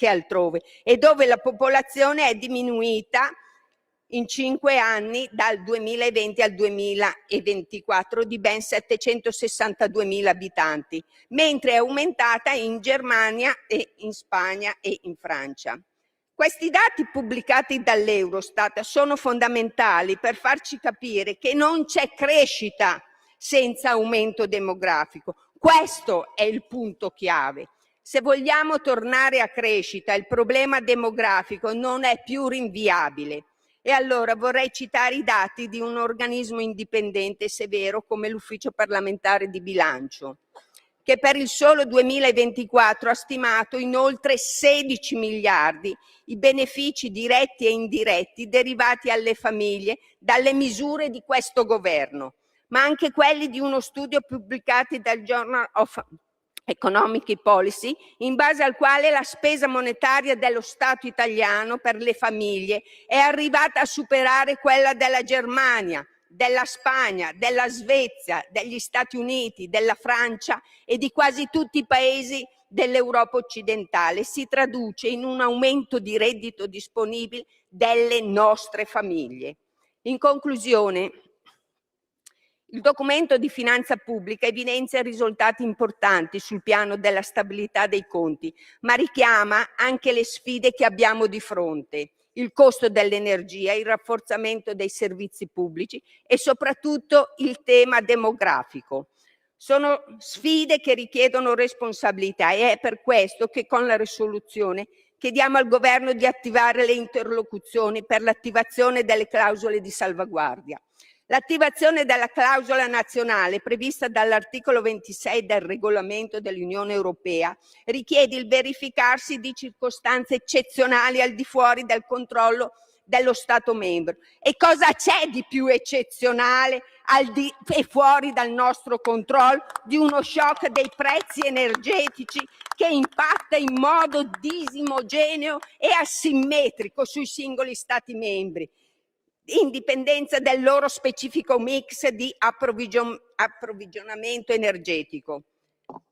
altrove e dove la popolazione è diminuita in 5 anni dal 2020 al 2024 di ben 762.000 abitanti, mentre è aumentata in Germania e in Spagna e in Francia. Questi dati pubblicati dall'Eurostat sono fondamentali per farci capire che non c'è crescita senza aumento demografico. Questo è il punto chiave. Se vogliamo tornare a crescita, il problema demografico non è più rinviabile. E allora vorrei citare i dati di un organismo indipendente e severo come l'Ufficio parlamentare di bilancio, che per il solo 2024 ha stimato in oltre 16 miliardi i benefici diretti e indiretti derivati alle famiglie dalle misure di questo governo, ma anche quelli di uno studio pubblicato dal Journal of Economic Policy, in base al quale la spesa monetaria dello Stato italiano per le famiglie è arrivata a superare quella della Germania, della Spagna, della Svezia, degli Stati Uniti, della Francia e di quasi tutti i paesi dell'Europa occidentale. Si traduce in un aumento di reddito disponibile delle nostre famiglie. In conclusione, il documento di finanza pubblica evidenzia risultati importanti sul piano della stabilità dei conti, ma richiama anche le sfide che abbiamo di fronte: il costo dell'energia, il rafforzamento dei servizi pubblici e soprattutto il tema demografico. Sono sfide che richiedono responsabilità e è per questo che con la risoluzione chiediamo al governo di attivare le interlocuzioni per l'attivazione delle clausole di salvaguardia. L'attivazione della clausola nazionale prevista dall'articolo 26 del regolamento dell'Unione Europea richiede il verificarsi di circostanze eccezionali al di fuori del controllo dello Stato membro. E cosa c'è di più eccezionale e fuori dal nostro controllo di uno shock dei prezzi energetici che impatta in modo disomogeneo e asimmetrico sui singoli Stati membri, in dipendenza del loro specifico mix di approvvigionamento energetico?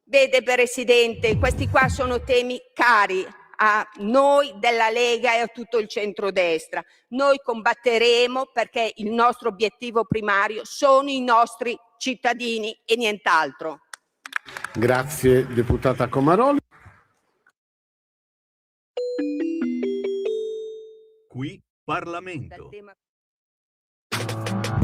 Vede, Presidente, questi qua sono temi cari a noi della Lega e a tutto il centrodestra. Noi combatteremo perché il nostro obiettivo primario sono i nostri cittadini e nient'altro. Grazie, deputata Comaroli. Qui Parlamento.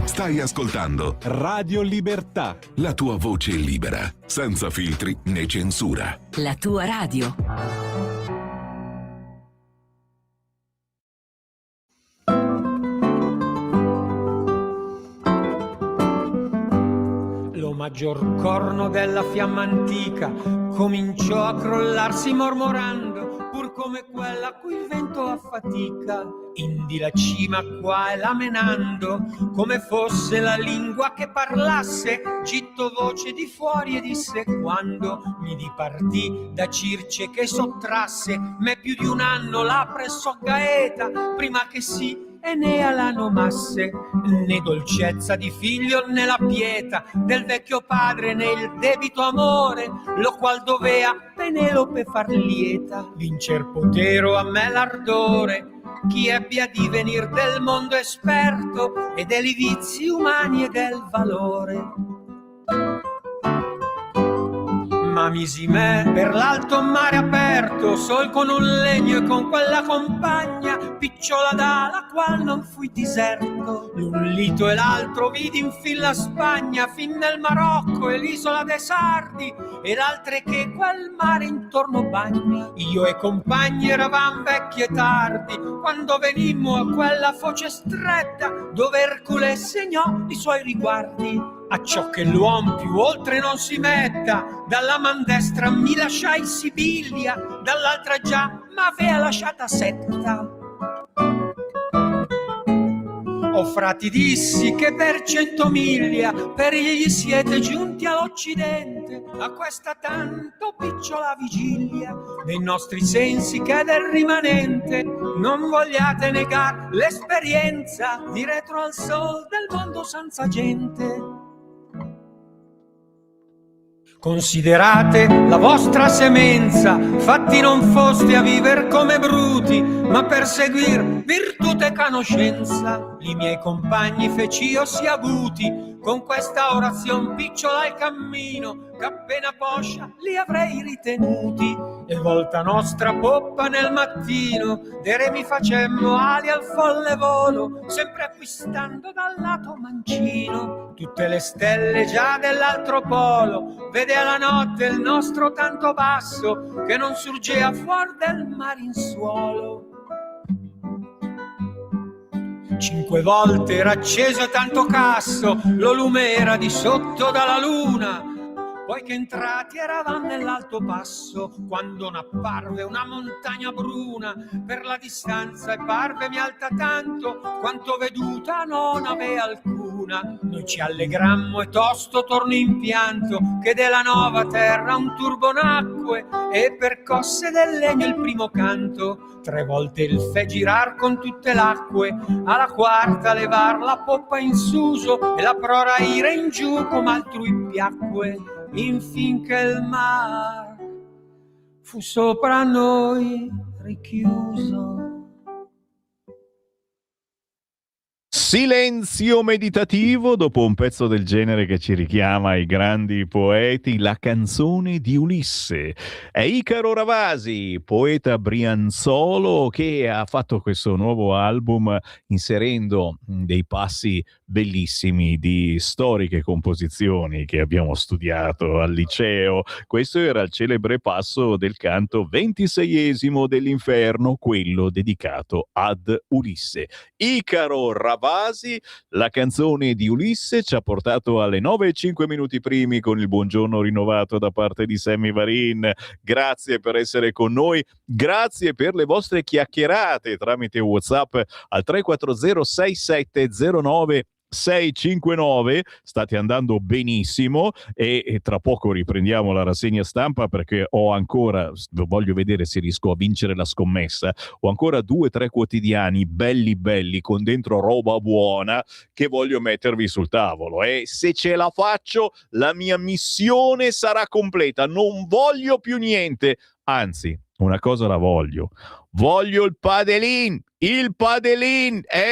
Stai ascoltando Radio Libertà. la tua voce libera, senza filtri né censura. La tua radio. Lo maggior corno della fiamma antica cominciò a crollarsi mormorando, pur come quella a cui il vento affatica, indi la cima qua e là menando, come fosse la lingua che parlasse, gittò voce di fuori e disse: quando mi dipartì da Circe che sottrasse me più di un anno là presso Gaeta, prima che sì Enea la nomasse, né dolcezza di figlio né la pietà del vecchio padre né il debito amore, lo qual dovea Penelope far lieta, vincer potero a me l'ardore, chi abbia di venir del mondo esperto e dei vizi umani e del valore. Ma misi me per l'alto mare aperto, sol con un legno e con quella compagna, picciola dalla qual non fui diserto. L'un lito e l'altro vidi in fin la Spagna, fin nel Marocco e l'isola dei Sardi, ed altre che quel mare intorno bagna. Io e compagni eravam vecchi e tardi, quando venimmo a quella foce stretta, dove Ercole segnò i suoi riguardi. Acciò che l'uom più oltre non si metta, dalla man destra mi lasciai Sibilia, dall'altra già m'avea lasciata Setta. O frati dissi che per 100 miglia per egli siete giunti all'Occidente, a questa tanto picciola vigilia dei nostri sensi che è del rimanente. Non vogliate negar l'esperienza di retro al sol del mondo senza gente. Considerate la vostra semenza, fatti non foste a viver come bruti, ma per seguir virtute e conoscenza. I miei compagni feci io sia avuti, con questa orazione picciola al cammino, che appena poscia li avrei ritenuti. E volta nostra poppa nel mattino, dere mi facemmo ali al folle volo, sempre acquistando dal lato mancino tutte le stelle già dell'altro polo. Vede alla notte il nostro tanto basso, che non surgea fuori del mar in suolo. 5 volte era acceso e tanto casso, lo lume era di sotto dalla luna. Poi che entrati eravamo nell'alto passo, quando n'apparve una montagna bruna, per la distanza e parvemi alta tanto, quanto veduta non avea alcuna. Noi ci allegrammo e tosto torno in pianto, che della nuova terra un turbo nacque, e percosse del legno il primo canto. 3 volte il fe girar con tutte l'acque, alla quarta levar la poppa in suso, e la prora ire in giù come altrui piacque. Infin che il mar fu sopra noi richiuso. Silenzio meditativo dopo un pezzo del genere che ci richiama ai grandi poeti, la canzone di Ulisse. È Icaro Ravasi, poeta brianzolo, che ha fatto questo nuovo album inserendo dei passi bellissimi di storiche composizioni che abbiamo studiato al liceo. Questo era il celebre passo del canto 26esimo dell'Inferno, quello dedicato ad Ulisse. Icaro Ravasi, la canzone di Ulisse, ci ha portato alle 9:05 primi con il buongiorno rinnovato da parte di Sammy Varin. Grazie per essere con noi, grazie per le vostre chiacchierate tramite WhatsApp al 340 6709 659. State andando benissimo e tra poco riprendiamo la rassegna stampa, perché ho ancora, voglio vedere se riesco a vincere la scommessa, ho ancora 2-3 quotidiani belli con dentro roba buona che voglio mettervi sul tavolo, e se ce la faccio la mia missione sarà completa. Non voglio più niente, anzi una cosa la voglio il padelin,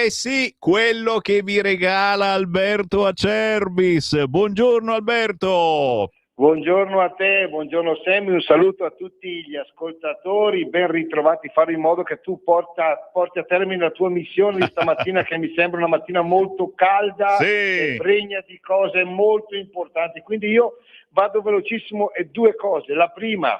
sì, quello che vi regala Alberto Acerbis. Buongiorno Alberto. Buongiorno a te, buongiorno Sammy, un saluto a tutti gli ascoltatori, ben ritrovati. Fare in modo che tu porti a termine la tua missione di stamattina, che mi sembra una mattina molto calda, sì, e pregna di cose molto importanti. Quindi io vado velocissimo, e 2 cose. La prima,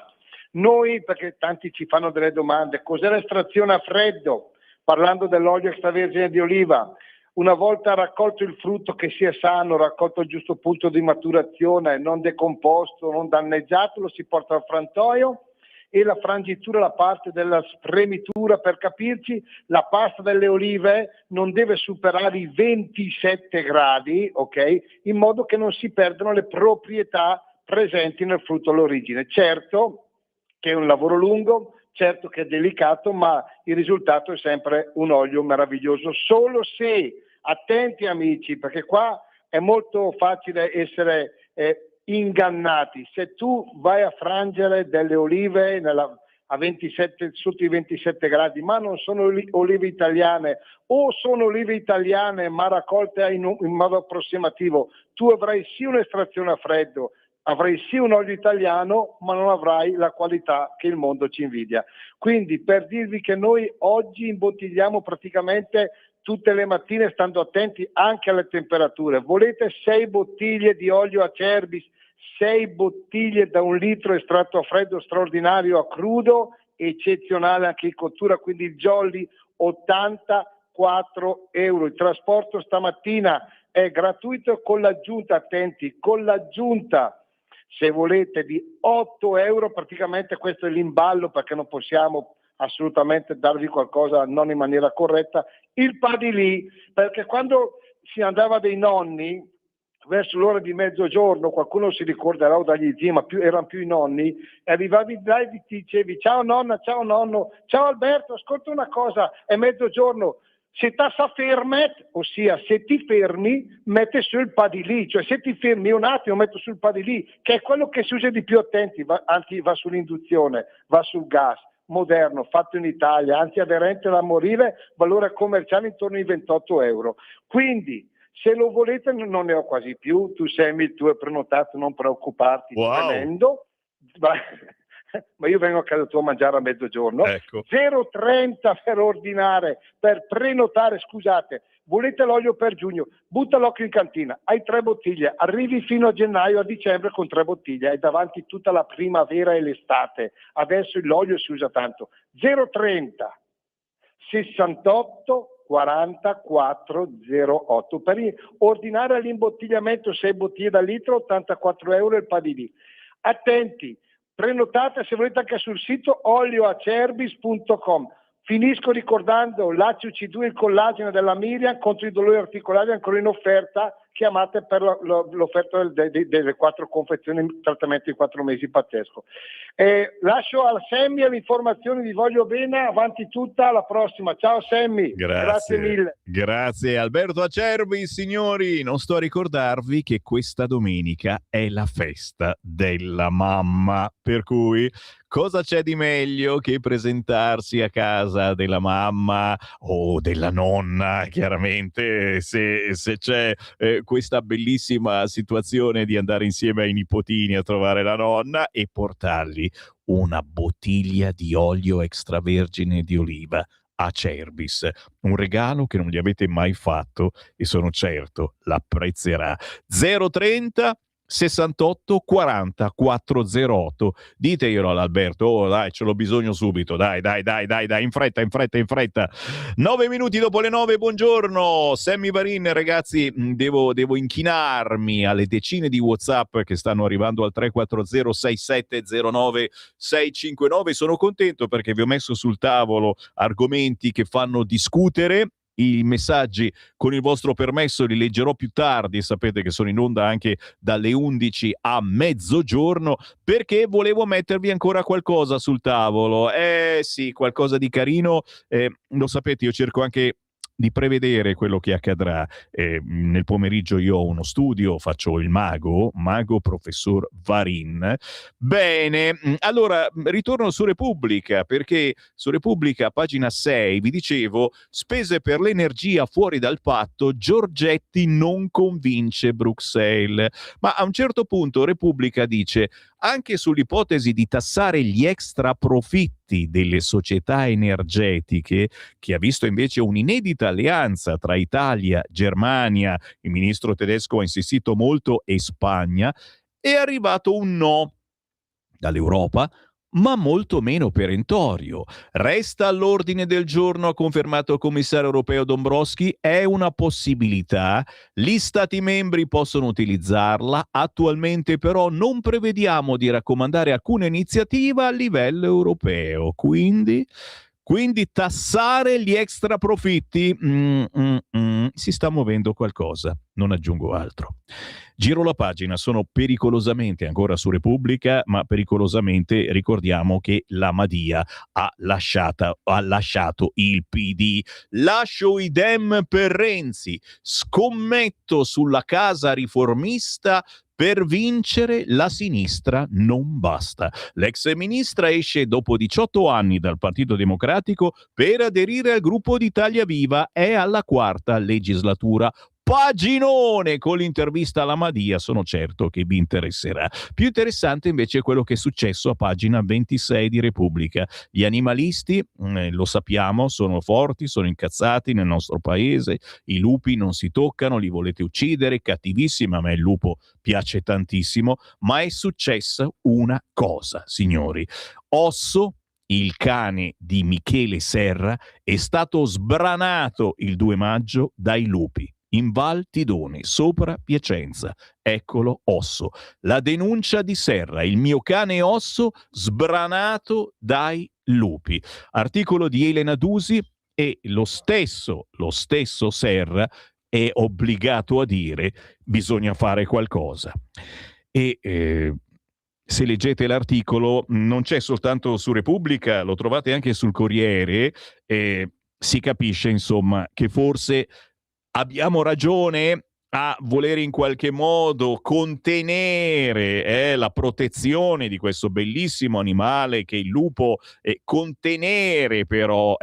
noi, perché tanti ci fanno delle domande, cos'è l'estrazione a freddo? Parlando dell'olio extravergine di oliva, una volta raccolto il frutto, che sia sano, raccolto al giusto punto di maturazione, non decomposto, non danneggiato, lo si porta al frantoio, e la frangitura, la parte della spremitura, per capirci, la pasta delle olive non deve superare i 27 gradi, ok? In modo che non si perdano le proprietà presenti nel frutto all'origine. Certo che è un lavoro lungo, certo che è delicato, ma il risultato è sempre un olio meraviglioso, solo se, attenti amici, perché qua è molto facile essere ingannati. Se tu vai a frangere delle olive a 27, sotto i 27 gradi, ma non sono olive italiane, o sono olive italiane ma raccolte in modo approssimativo, tu avrai sì un'estrazione a freddo, avrai sì un olio italiano, ma non avrai la qualità che il mondo ci invidia. Quindi, per dirvi che noi oggi imbottigliamo praticamente tutte le mattine, stando attenti anche alle temperature. Volete 6 bottiglie di olio Acerbis, 6 bottiglie da 1 litro estratto a freddo straordinario, a crudo, eccezionale anche in cottura, quindi il jolly, 84 euro. Il trasporto stamattina è gratuito con l'aggiunta, attenti, con l'aggiunta, se volete, di 8 euro, praticamente questo è l'imballo, perché non possiamo assolutamente darvi qualcosa non in maniera corretta, il padilì, perché quando si andava dai nonni verso l'ora di mezzogiorno, qualcuno si ricorderà o dagli zii, ma erano più i nonni, e arrivavi là e ti dicevi ciao nonna, ciao nonno, ciao Alberto, ascolta una cosa, è mezzogiorno, Se tassa fermet, ossia se ti fermi, mette su il padilì, cioè se ti fermi un attimo metto sul padilì, che è quello che si usa di più attenti, anzi va sull'induzione, va sul gas, moderno, fatto in Italia, anzi aderente da morire, valore commerciale intorno ai 28 euro. Quindi se lo volete non ne ho quasi più, tu Sammy, il tuo è prenotato, non preoccuparti, tremendo. Ma io vengo a casa tua a mangiare a mezzogiorno. Ecco. 0,30 per ordinare, per prenotare, scusate, volete l'olio per giugno, butta l'occhio in cantina, hai 3 bottiglie, arrivi fino a gennaio, a dicembre con 3 bottiglie, hai davanti tutta la primavera e l'estate, adesso l'olio si usa tanto. 0,30 68 44 08 per ordinare all'imbottigliamento 6 bottiglie da litro, 84 euro il padilì. Attenti, prenotate se volete anche sul sito olioacerbis.com. Finisco ricordando l'ACC2, il collagene della Miriam contro i dolori articolari, ancora in offerta, chiamate per l'offerta delle 4 confezioni, trattamento in 4 mesi, pazzesco. Lascio al Sammy le informazioni, vi voglio bene, avanti tutta, alla prossima. Ciao Sammy, grazie mille. Grazie Alberto Acerbi, signori. Non sto a ricordarvi che questa domenica è la festa della mamma, per cui cosa c'è di meglio che presentarsi a casa della mamma o della nonna, chiaramente, se c'è questa bellissima situazione di andare insieme ai nipotini a trovare la nonna e portargli una bottiglia di olio extravergine di oliva Acerbis, un regalo che non gli avete mai fatto e sono certo l'apprezzerà. 030 68 40 408. Diteglielo all'Alberto, oh dai, ce l'ho bisogno subito, dai, in fretta. 9 minuti dopo le 9, buongiorno, Sammy Varin, ragazzi, devo inchinarmi alle decine di WhatsApp che stanno arrivando al 340 6709 659. Sono contento perché vi ho messo sul tavolo argomenti che fanno discutere. I messaggi, con il vostro permesso, li leggerò più tardi, sapete che sono in onda anche dalle 11 a mezzogiorno, perché volevo mettervi ancora qualcosa sul tavolo. Sì, qualcosa di carino, lo sapete, io cerco anche di prevedere quello che accadrà. Nel pomeriggio io ho uno studio, faccio il mago professor Varin. Bene, allora ritorno su Repubblica, perché su Repubblica, pagina 6, vi dicevo, spese per l'energia fuori dal patto, Giorgetti non convince Bruxelles. Ma a un certo punto Repubblica dice: anche sull'ipotesi di tassare gli extra profitti delle società energetiche, che ha visto invece un'inedita alleanza tra Italia, Germania, il ministro tedesco ha insistito molto, e Spagna, è arrivato un no dall'Europa, ma molto meno perentorio. Resta all'ordine del giorno, ha confermato il commissario europeo Dombrovskis, è una possibilità, gli stati membri possono utilizzarla, attualmente però non prevediamo di raccomandare alcuna iniziativa a livello europeo, quindi tassare gli extra profitti, si sta muovendo qualcosa, non aggiungo altro. Giro la pagina, sono pericolosamente ancora su Repubblica, ma pericolosamente ricordiamo che la Madia ha lasciato il PD. Lascio i Dem per Renzi, scommetto sulla casa riformista. Per vincere la sinistra non basta. L'ex ministra esce dopo 18 anni dal Partito Democratico per aderire al gruppo di Italia Viva, è alla 4ª legislatura. Paginone con l'intervista alla Madia, sono certo che vi interesserà. Più interessante invece è quello che è successo a pagina 26 di Repubblica. Gli animalisti, lo sappiamo, sono forti, sono incazzati nel nostro paese, i lupi non si toccano, li volete uccidere, cattivissima, a me il lupo piace tantissimo, ma è successa una cosa, signori. Osso, il cane di Michele Serra, è stato sbranato il 2 maggio dai lupi in Val Tidone, sopra Piacenza. Eccolo, Osso. La denuncia di Serra: il mio cane Osso sbranato dai lupi. Articolo di Elena Dusi, e lo stesso Serra è obbligato a dire: bisogna fare qualcosa. E se leggete l'articolo, non c'è soltanto su Repubblica, lo trovate anche sul Corriere, si capisce insomma che forse abbiamo ragione a voler in qualche modo contenere la protezione di questo bellissimo animale che è il lupo, contenere però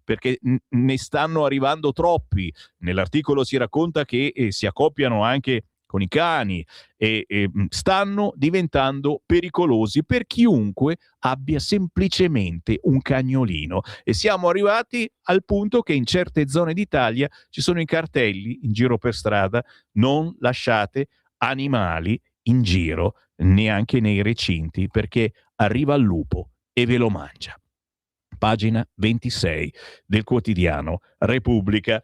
perché ne stanno arrivando troppi. Nell'articolo si racconta che si accoppiano anche con i cani e stanno diventando pericolosi per chiunque abbia semplicemente un cagnolino, e siamo arrivati al punto che in certe zone d'Italia ci sono i cartelli in giro per strada: non lasciate animali in giro neanche nei recinti perché arriva il lupo e ve lo mangia. Pagina 26 del quotidiano Repubblica.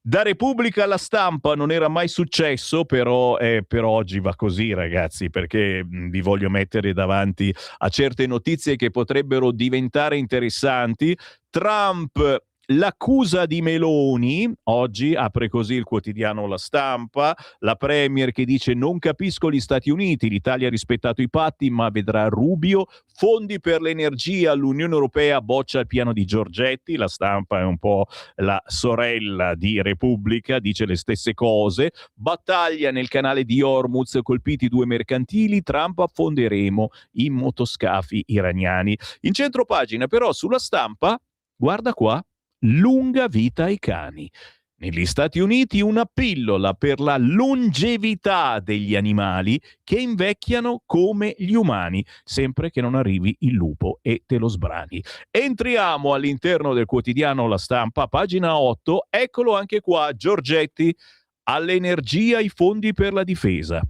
Da Repubblica alla Stampa non era mai successo, però per oggi va così, ragazzi, perché vi voglio mettere davanti a certe notizie che potrebbero diventare interessanti. Trump, l'accusa di Meloni, oggi apre così il quotidiano La Stampa, la premier che dice: non capisco gli Stati Uniti, l'Italia ha rispettato i patti ma vedrà Rubio, fondi per l'energia, l'Unione Europea boccia il piano di Giorgetti. La Stampa è un po' la sorella di Repubblica, dice le stesse cose. Battaglia nel canale di Hormuz, colpiti 2 mercantili, Trump affonderemo i motoscafi iraniani. In centropagina però sulla Stampa, guarda qua, lunga vita ai cani. Negli Stati Uniti una pillola per la longevità degli animali che invecchiano come gli umani, sempre che non arrivi il lupo e te lo sbrani. Entriamo all'interno del quotidiano La Stampa, pagina 8, eccolo anche qua, Giorgetti, all'energia i fondi per la difesa.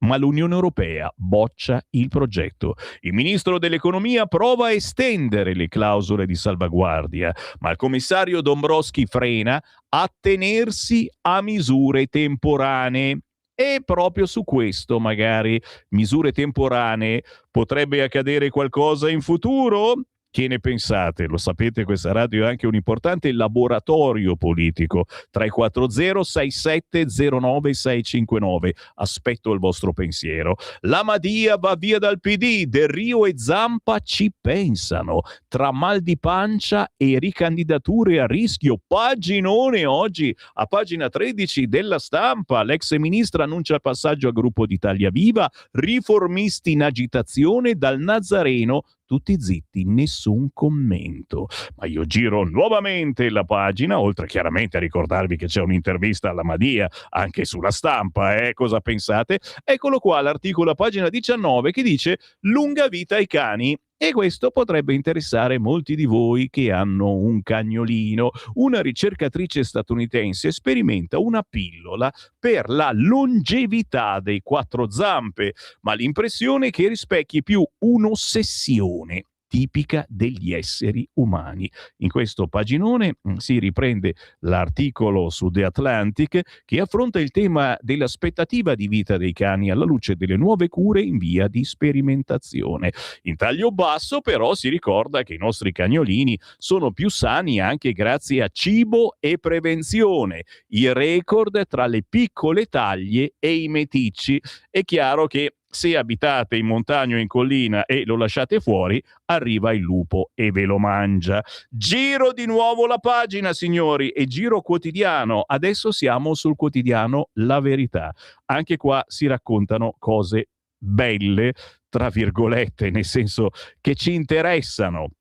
Ma l'Unione Europea boccia il progetto. Il ministro dell'economia prova a estendere le clausole di salvaguardia, ma il commissario Dombrovskis frena a tenersi a misure temporanee. E proprio su questo, magari misure temporanee, potrebbe accadere qualcosa in futuro? Che ne pensate? Lo sapete, questa radio è anche un importante laboratorio politico. 340-6709-659. Aspetto il vostro pensiero. La Madia va via dal PD, Del Rio e Zampa ci pensano. Tra mal di pancia e ricandidature a rischio. Paginone oggi, a pagina 13 della Stampa. L'ex ministra annuncia il passaggio al gruppo d'Italia Viva. Riformisti in agitazione, dal Nazareno tutti zitti, nessun commento. Ma io giro nuovamente la pagina, oltre chiaramente a ricordarvi che c'è un'intervista alla Madia anche sulla Stampa, cosa pensate? Eccolo qua l'articolo a pagina 19 che dice: lunga vita ai cani. E questo potrebbe interessare molti di voi che hanno un cagnolino. Una ricercatrice statunitense sperimenta una pillola per la longevità dei 4 zampe, ma l'impressione è che rispecchi più un'ossessione tipica degli esseri umani. In questo paginone si riprende l'articolo su The Atlantic che affronta il tema dell'aspettativa di vita dei cani alla luce delle nuove cure in via di sperimentazione. In taglio basso però si ricorda che i nostri cagnolini sono più sani anche grazie a cibo e prevenzione. Il record tra le piccole taglie e i meticci. È chiaro che se abitate in montagna o in collina e lo lasciate fuori, arriva il lupo e ve lo mangia. Giro di nuovo la pagina, signori, e giro quotidiano. Adesso siamo sul quotidiano La Verità. Anche qua si raccontano cose belle, tra virgolette, nel senso che ci interessano.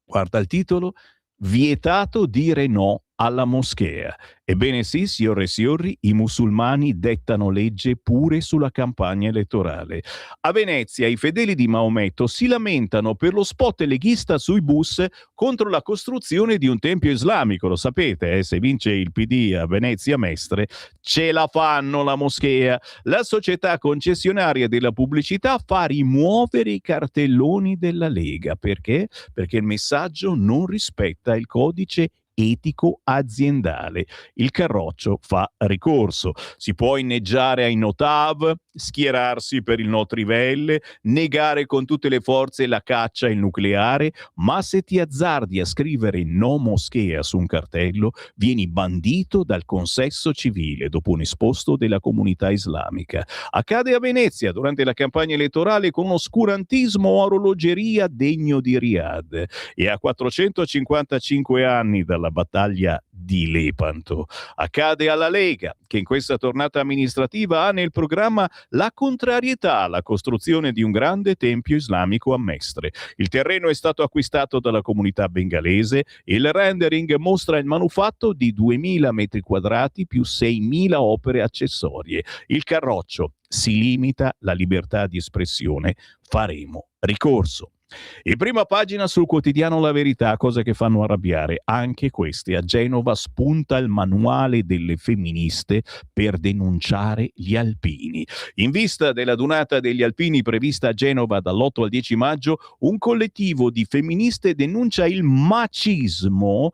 Guarda il titolo: vietato dire no alla moschea. Ebbene sì, signore e signori, i musulmani dettano legge pure sulla campagna elettorale. A Venezia i fedeli di Maometto si lamentano per lo spot leghista sui bus contro la costruzione di un tempio islamico. Lo sapete, se vince il PD a Venezia Mestre, ce la fanno la moschea. La società concessionaria della pubblicità fa rimuovere i cartelloni della Lega. Perché? Perché il messaggio non rispetta il codice etico aziendale. Il Carroccio fa ricorso. Si può inneggiare ai Notav, schierarsi per il No Trivelle, negare con tutte le forze la caccia al nucleare, ma se ti azzardi a scrivere no moschea su un cartello, vieni bandito dal consesso civile dopo un esposto della comunità islamica. Accade a Venezia durante la campagna elettorale con un oscurantismo a orologeria degno di Riyadh, e a 455 anni dalla alla battaglia di Lepanto. Accade alla Lega, che in questa tornata amministrativa ha nel programma la contrarietà alla costruzione di un grande tempio islamico a Mestre. Il terreno è stato acquistato dalla comunità bengalese e il rendering mostra il manufatto di 2000 metri quadrati più 6.000 opere accessorie. Il Carroccio: si limita la libertà di espressione, faremo ricorso. In prima pagina sul quotidiano La Verità, cose che fanno arrabbiare, anche queste. A Genova spunta il manuale delle femministe per denunciare gli alpini. In vista della donata degli alpini prevista a Genova dall'8 al 10 maggio, un collettivo di femministe denuncia il macismo,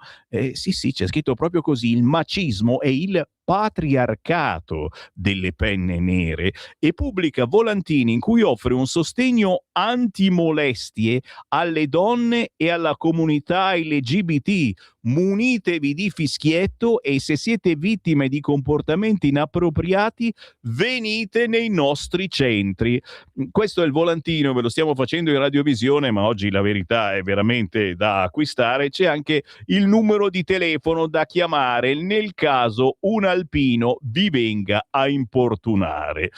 sì, c'è scritto proprio così, il macismo e il patriarcato delle penne nere, e pubblica volantini in cui offre un sostegno antimolestie alle donne e alla comunità LGBT. Munitevi di fischietto e se siete vittime di comportamenti inappropriati venite nei nostri centri. Questo è il volantino, ve lo stiamo facendo in radiovisione, ma oggi La Verità è veramente da acquistare. C'è anche il numero di telefono da chiamare nel caso un alpino vi venga a importunare.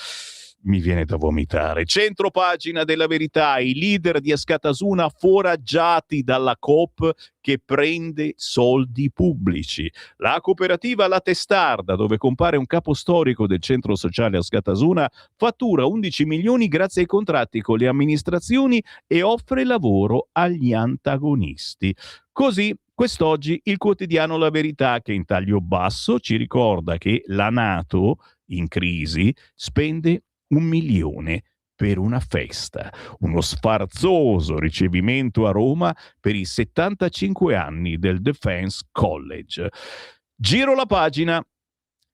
Mi viene da vomitare. Centro pagina della Verità: i leader di Askatasuna foraggiati dalla Coop che prende soldi pubblici. La cooperativa La Testarda, dove compare un capo storico del centro sociale Askatasuna, fattura 11 milioni grazie ai contratti con le amministrazioni e offre lavoro agli antagonisti. Così quest'oggi il quotidiano La Verità, che in taglio basso ci ricorda che la NATO, in crisi, spende 1 milione per una festa, uno sfarzoso ricevimento a Roma per i 75 anni del Defense College. Giro la pagina.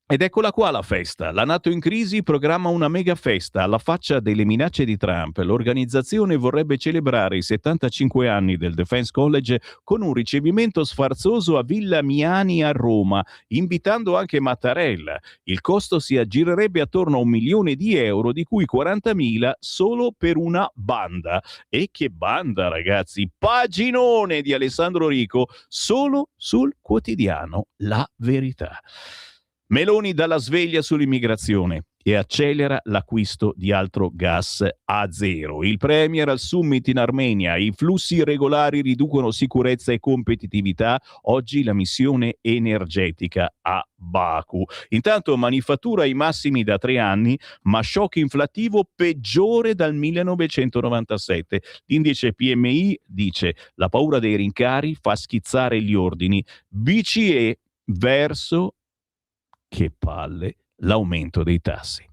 Ed eccola qua la festa. La NATO in crisi programma una mega festa. Alla faccia delle minacce di Trump, l'organizzazione vorrebbe celebrare i 75 anni del Defense College con un ricevimento sfarzoso a Villa Miani a Roma, invitando anche Mattarella. Il costo si aggirerebbe attorno a 1 milione di euro, di cui 40.000 solo per una banda. E che banda, ragazzi! Paginone di Alessandro Rico, solo sul quotidiano La Verità. Meloni dà la sveglia sull'immigrazione e accelera l'acquisto di altro gas a zero. Il premier al summit in Armenia: i flussi irregolari riducono sicurezza e competitività. Oggi la missione energetica a Baku. Intanto manifattura ai massimi da 3 anni, ma shock inflattivo peggiore dal 1997. L'indice PMI dice: la paura dei rincari fa schizzare gli ordini. BCE verso, che palle, l'aumento dei tassi.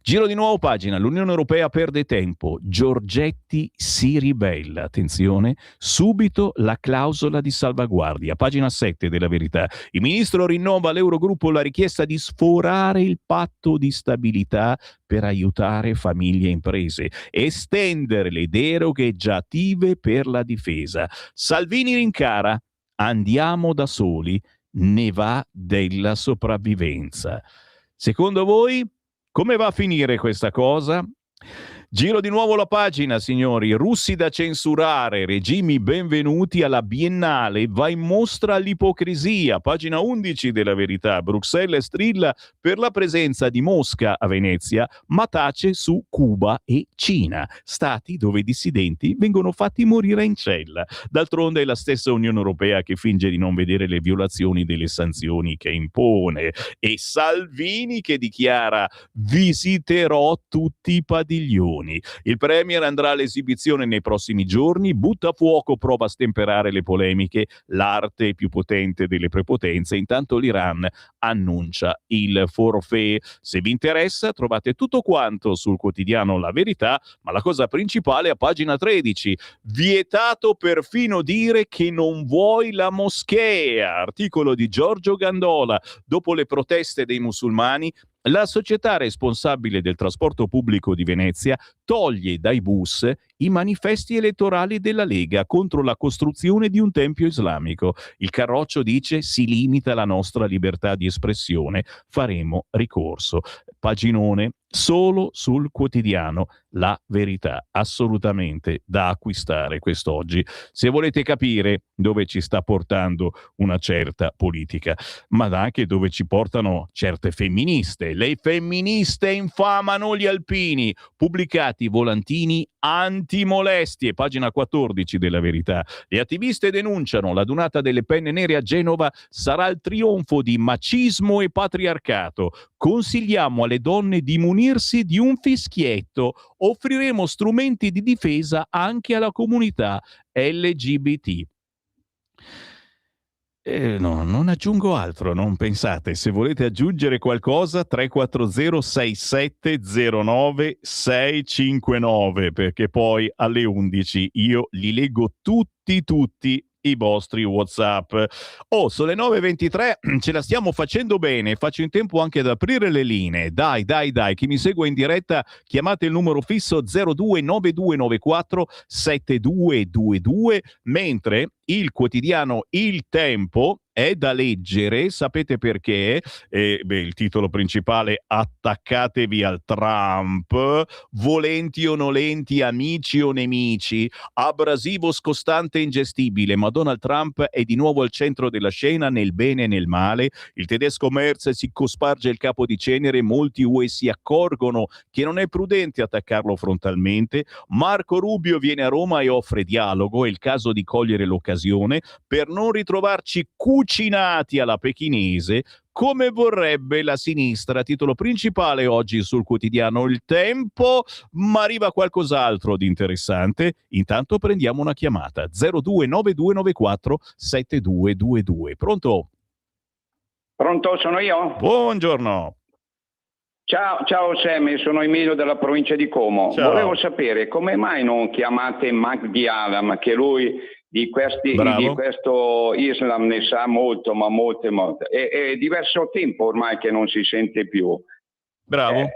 Giro di nuovo pagina. L'Unione Europea perde tempo. Giorgetti si ribella. Attenzione, subito la clausola di salvaguardia. Pagina 7 della Verità. Il ministro rinnova all'Eurogruppo la richiesta di sforare il patto di stabilità per aiutare famiglie e imprese, estendere le deroghe già attive per la difesa. Salvini rincara: andiamo da soli, ne va della sopravvivenza. Secondo voi come va a finire questa cosa? Giro di nuovo la pagina, signori. Russi da censurare, regimi benvenuti alla Biennale, va in mostra l'ipocrisia. Pagina 11 della Verità. Bruxelles strilla per la presenza di Mosca a Venezia, ma tace su Cuba e Cina, stati dove i dissidenti vengono fatti morire in cella. D'altronde è la stessa Unione Europea che finge di non vedere le violazioni delle sanzioni che impone. E Salvini che dichiara: visiterò tutti i padiglioni. Il premier andrà all'esibizione nei prossimi giorni, butta a fuoco, prova a stemperare le polemiche, l'arte più potente delle prepotenze. Intanto l'Iran annuncia il forfait. Se vi interessa trovate tutto quanto sul quotidiano La Verità, ma la cosa principale a pagina 13. Vietato perfino dire che non vuoi la moschea. Articolo di Giorgio Gandola. Dopo le proteste dei musulmani, la società responsabile del trasporto pubblico di Venezia toglie dai bus i manifesti elettorali della Lega contro la costruzione di un tempio islamico. Il Carroccio dice: si limita la nostra libertà di espressione, faremo ricorso. Paginone solo sul quotidiano La Verità, assolutamente da acquistare quest'oggi, se volete capire dove ci sta portando una certa politica, ma anche dove ci portano certe femministe. Le femministe infamano gli alpini, pubblicati volantini antimolestie, pagina 14 della Verità. Le attiviste denunciano la dunata delle penne nere a Genova sarà il trionfo di macismo e patriarcato. Consigliamo alle donne di munirsi di un fischietto. Offriremo strumenti di difesa anche alla comunità LGBT. No, non aggiungo altro, non pensate. Se volete aggiungere qualcosa, 340 6709 659, perché poi alle 11 io li leggo tutti i vostri WhatsApp. Sono le 9:23, ce la stiamo facendo bene, faccio in tempo anche ad aprire le linee. Dai, chi mi segue in diretta, chiamate il numero fisso 029294 7222, mentre il quotidiano Il Tempo è da leggere, sapete perché? Il titolo principale: attaccatevi al Trump, volenti o nolenti, amici o nemici, abrasivo, scostante e ingestibile, ma Donald Trump è di nuovo al centro della scena nel bene e nel male. Il tedesco Merz si cosparge il capo di cenere, molti UE si accorgono che non è prudente attaccarlo frontalmente. Marco Rubio viene a Roma e offre dialogo, è il caso di cogliere l'occasione per non ritrovarci cucinati alla pechinese come vorrebbe la sinistra. Titolo principale oggi sul quotidiano Il Tempo, ma arriva qualcos'altro di interessante. Intanto prendiamo una chiamata 029294 7222. Pronto? Pronto, sono io? Buongiorno. Ciao Sammy, sono Emilio della provincia di Como. Ciao. Volevo sapere come mai non chiamate Mahdi Alam, che lui di questo Islam ne sa molto, ma molte. È diverso tempo ormai che non si sente più. Bravo.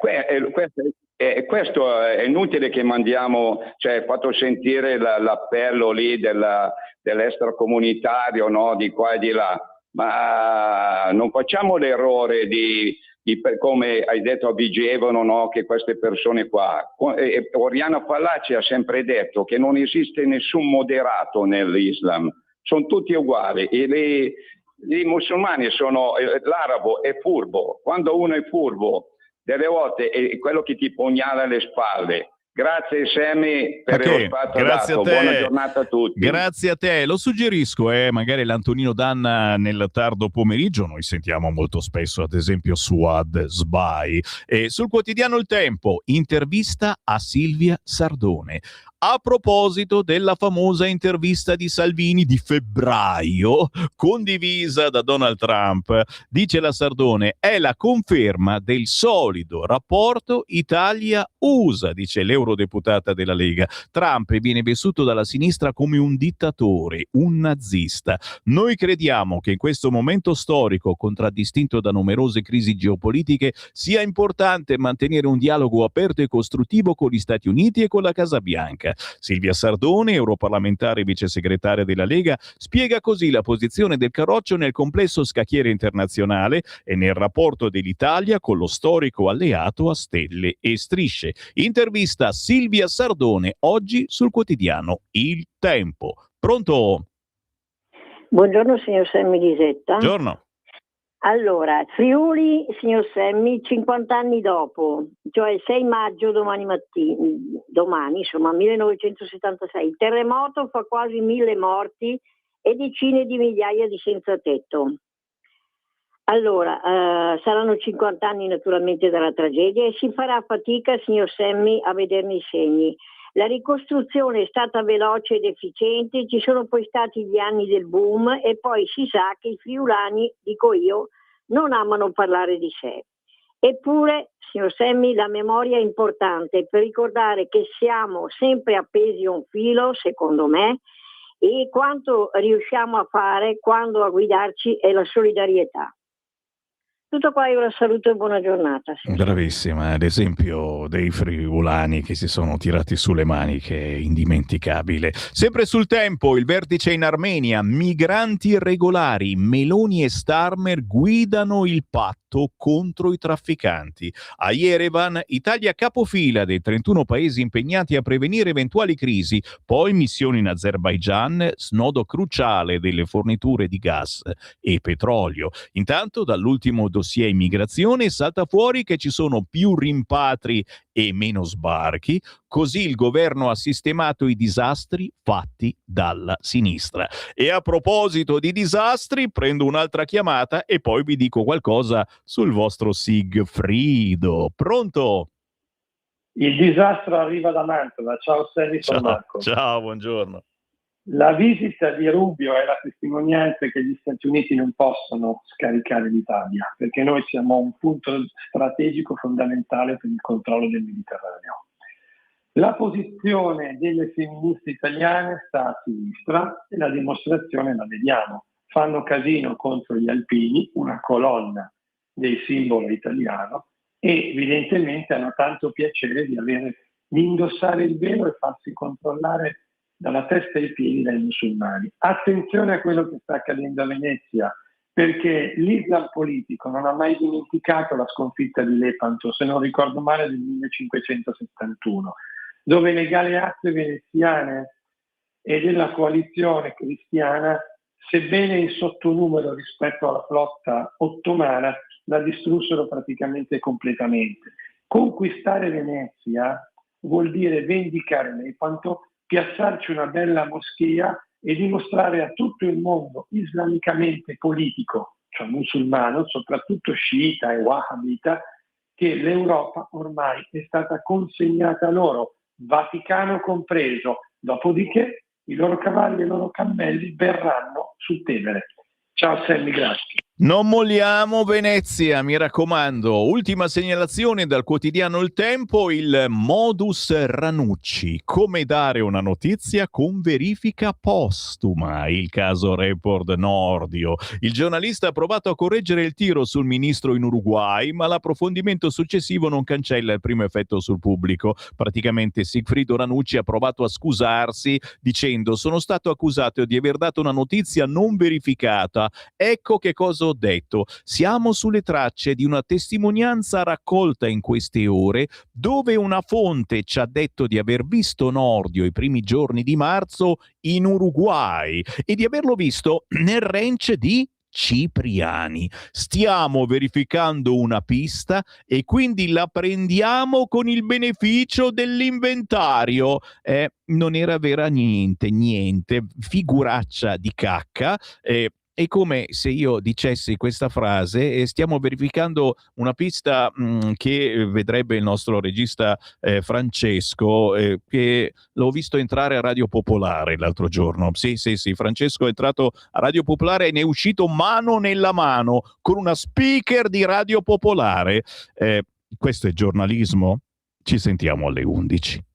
Questo è inutile che mandiamo, cioè fatto sentire l'appello lì dell'extracomunitario, no? Di qua e di là, ma non facciamo l'errore di come hai detto a Vigevano, no? Che queste persone qua, Oriana Fallaci ha sempre detto che non esiste nessun moderato nell'Islam, sono tutti uguali e i musulmani l'arabo è furbo, quando uno è furbo delle volte è quello che ti pugnala alle spalle. Grazie Sammy per lo spazio dato. Buona giornata a tutti. Grazie a te, lo suggerisco, magari l'Antonino Danna nel tardo pomeriggio, noi sentiamo molto spesso ad esempio Suad Sbai. Sul quotidiano Il Tempo, intervista a Silvia Sardone. A proposito della famosa intervista di Salvini di febbraio, condivisa da Donald Trump, dice la Sardone, è la conferma del solido rapporto Italia-USA, dice l'eurodeputata della Lega. Trump viene vissuto dalla sinistra come un dittatore, un nazista. Noi crediamo che in questo momento storico, contraddistinto da numerose crisi geopolitiche, sia importante mantenere un dialogo aperto e costruttivo con gli Stati Uniti e con la Casa Bianca. Silvia Sardone, europarlamentare e vice segretaria della Lega, spiega così la posizione del Carroccio nel complesso scacchiere internazionale e nel rapporto dell'Italia con lo storico alleato a stelle e strisce. Intervista Silvia Sardone oggi sul quotidiano Il Tempo. Pronto? Buongiorno signor Sammy Lisetta. Buongiorno. Allora, Friuli, signor Sammy, 50 anni dopo, cioè il 6 maggio domani, insomma, 1976, il terremoto fa quasi 1000 morti e decine di migliaia di senza tetto. Allora, saranno 50 anni naturalmente dalla tragedia e si farà fatica, signor Sammy, a vederne i segni. La ricostruzione è stata veloce ed efficiente, ci sono poi stati gli anni del boom e poi si sa che i friulani, dico io, non amano parlare di sé. Eppure, signor Sammy, la memoria è importante per ricordare che siamo sempre appesi a un filo, secondo me, e quanto riusciamo a fare quando a guidarci è la solidarietà. Tutto qua, io la saluto e buona giornata. Bravissima, l'esempio dei friulani che si sono tirati sulle maniche è indimenticabile. Sempre sul Tempo, il vertice in Armenia, migranti irregolari, Meloni e Starmer guidano il patto patto contro i trafficanti. A Yerevan, Italia capofila dei 31 paesi impegnati a prevenire eventuali crisi, poi missioni in Azerbaigian, snodo cruciale delle forniture di gas e petrolio. Intanto, dall'ultimo dossier immigrazione salta fuori che ci sono più rimpatri e meno sbarchi, così il governo ha sistemato i disastri fatti dalla sinistra. E a proposito di disastri, prendo un'altra chiamata e poi vi dico qualcosa sul vostro Sigfrido. Pronto? Il disastro arriva da Mantova. Ciao Sergio, sono Marco. Ciao, buongiorno. La visita di Rubio è la testimonianza che gli Stati Uniti non possono scaricare l'Italia, perché noi siamo un punto strategico fondamentale per il controllo del Mediterraneo. La posizione delle femministe italiane sta a sinistra e la dimostrazione la vediamo. Fanno casino contro gli alpini, una colonna del simbolo italiano, e evidentemente hanno tanto piacere di indossare il velo e farsi controllare dalla testa ai piedi dai musulmani. Attenzione a quello che sta accadendo a Venezia, perché l'Islam politico non ha mai dimenticato la sconfitta di Lepanto, se non ricordo male, del 1571, dove le galeazze veneziane e della coalizione cristiana, sebbene in sottonumero rispetto alla flotta ottomana, la distrussero praticamente completamente. Conquistare Venezia vuol dire vendicare Lepanto, piazzarci una bella moschea e dimostrare a tutto il mondo islamicamente politico, cioè musulmano, soprattutto sciita e wahhabita, che l'Europa ormai è stata consegnata loro, Vaticano compreso. Dopodiché i loro cavalli e i loro cammelli verranno su Tevere. Ciao Sammy, grazie. Non molliamo Venezia, mi raccomando. Ultima segnalazione dal quotidiano Il Tempo, il modus Ranucci. Come dare una notizia con verifica postuma. Il caso Report Nordio. Il giornalista ha provato a correggere il tiro sul ministro in Uruguay, ma l'approfondimento successivo non cancella il primo effetto sul pubblico. Praticamente Sigfrido Ranucci ha provato a scusarsi dicendo: sono stato accusato di aver dato una notizia non verificata. Ecco che cosa ho detto. Siamo sulle tracce di una testimonianza raccolta in queste ore, dove una fonte ci ha detto di aver visto Nordio i primi giorni di marzo in Uruguay e di averlo visto nel ranch di Cipriani. Stiamo verificando una pista e quindi la prendiamo con il beneficio dell'inventario. Non era vera niente, figuraccia di cacca. È come se io dicessi questa frase e stiamo verificando una pista che vedrebbe il nostro regista Francesco, che l'ho visto entrare a Radio Popolare l'altro giorno. Sì, Francesco è entrato a Radio Popolare e ne è uscito mano nella mano con una speaker di Radio Popolare. Questo è giornalismo? Ci sentiamo alle 11.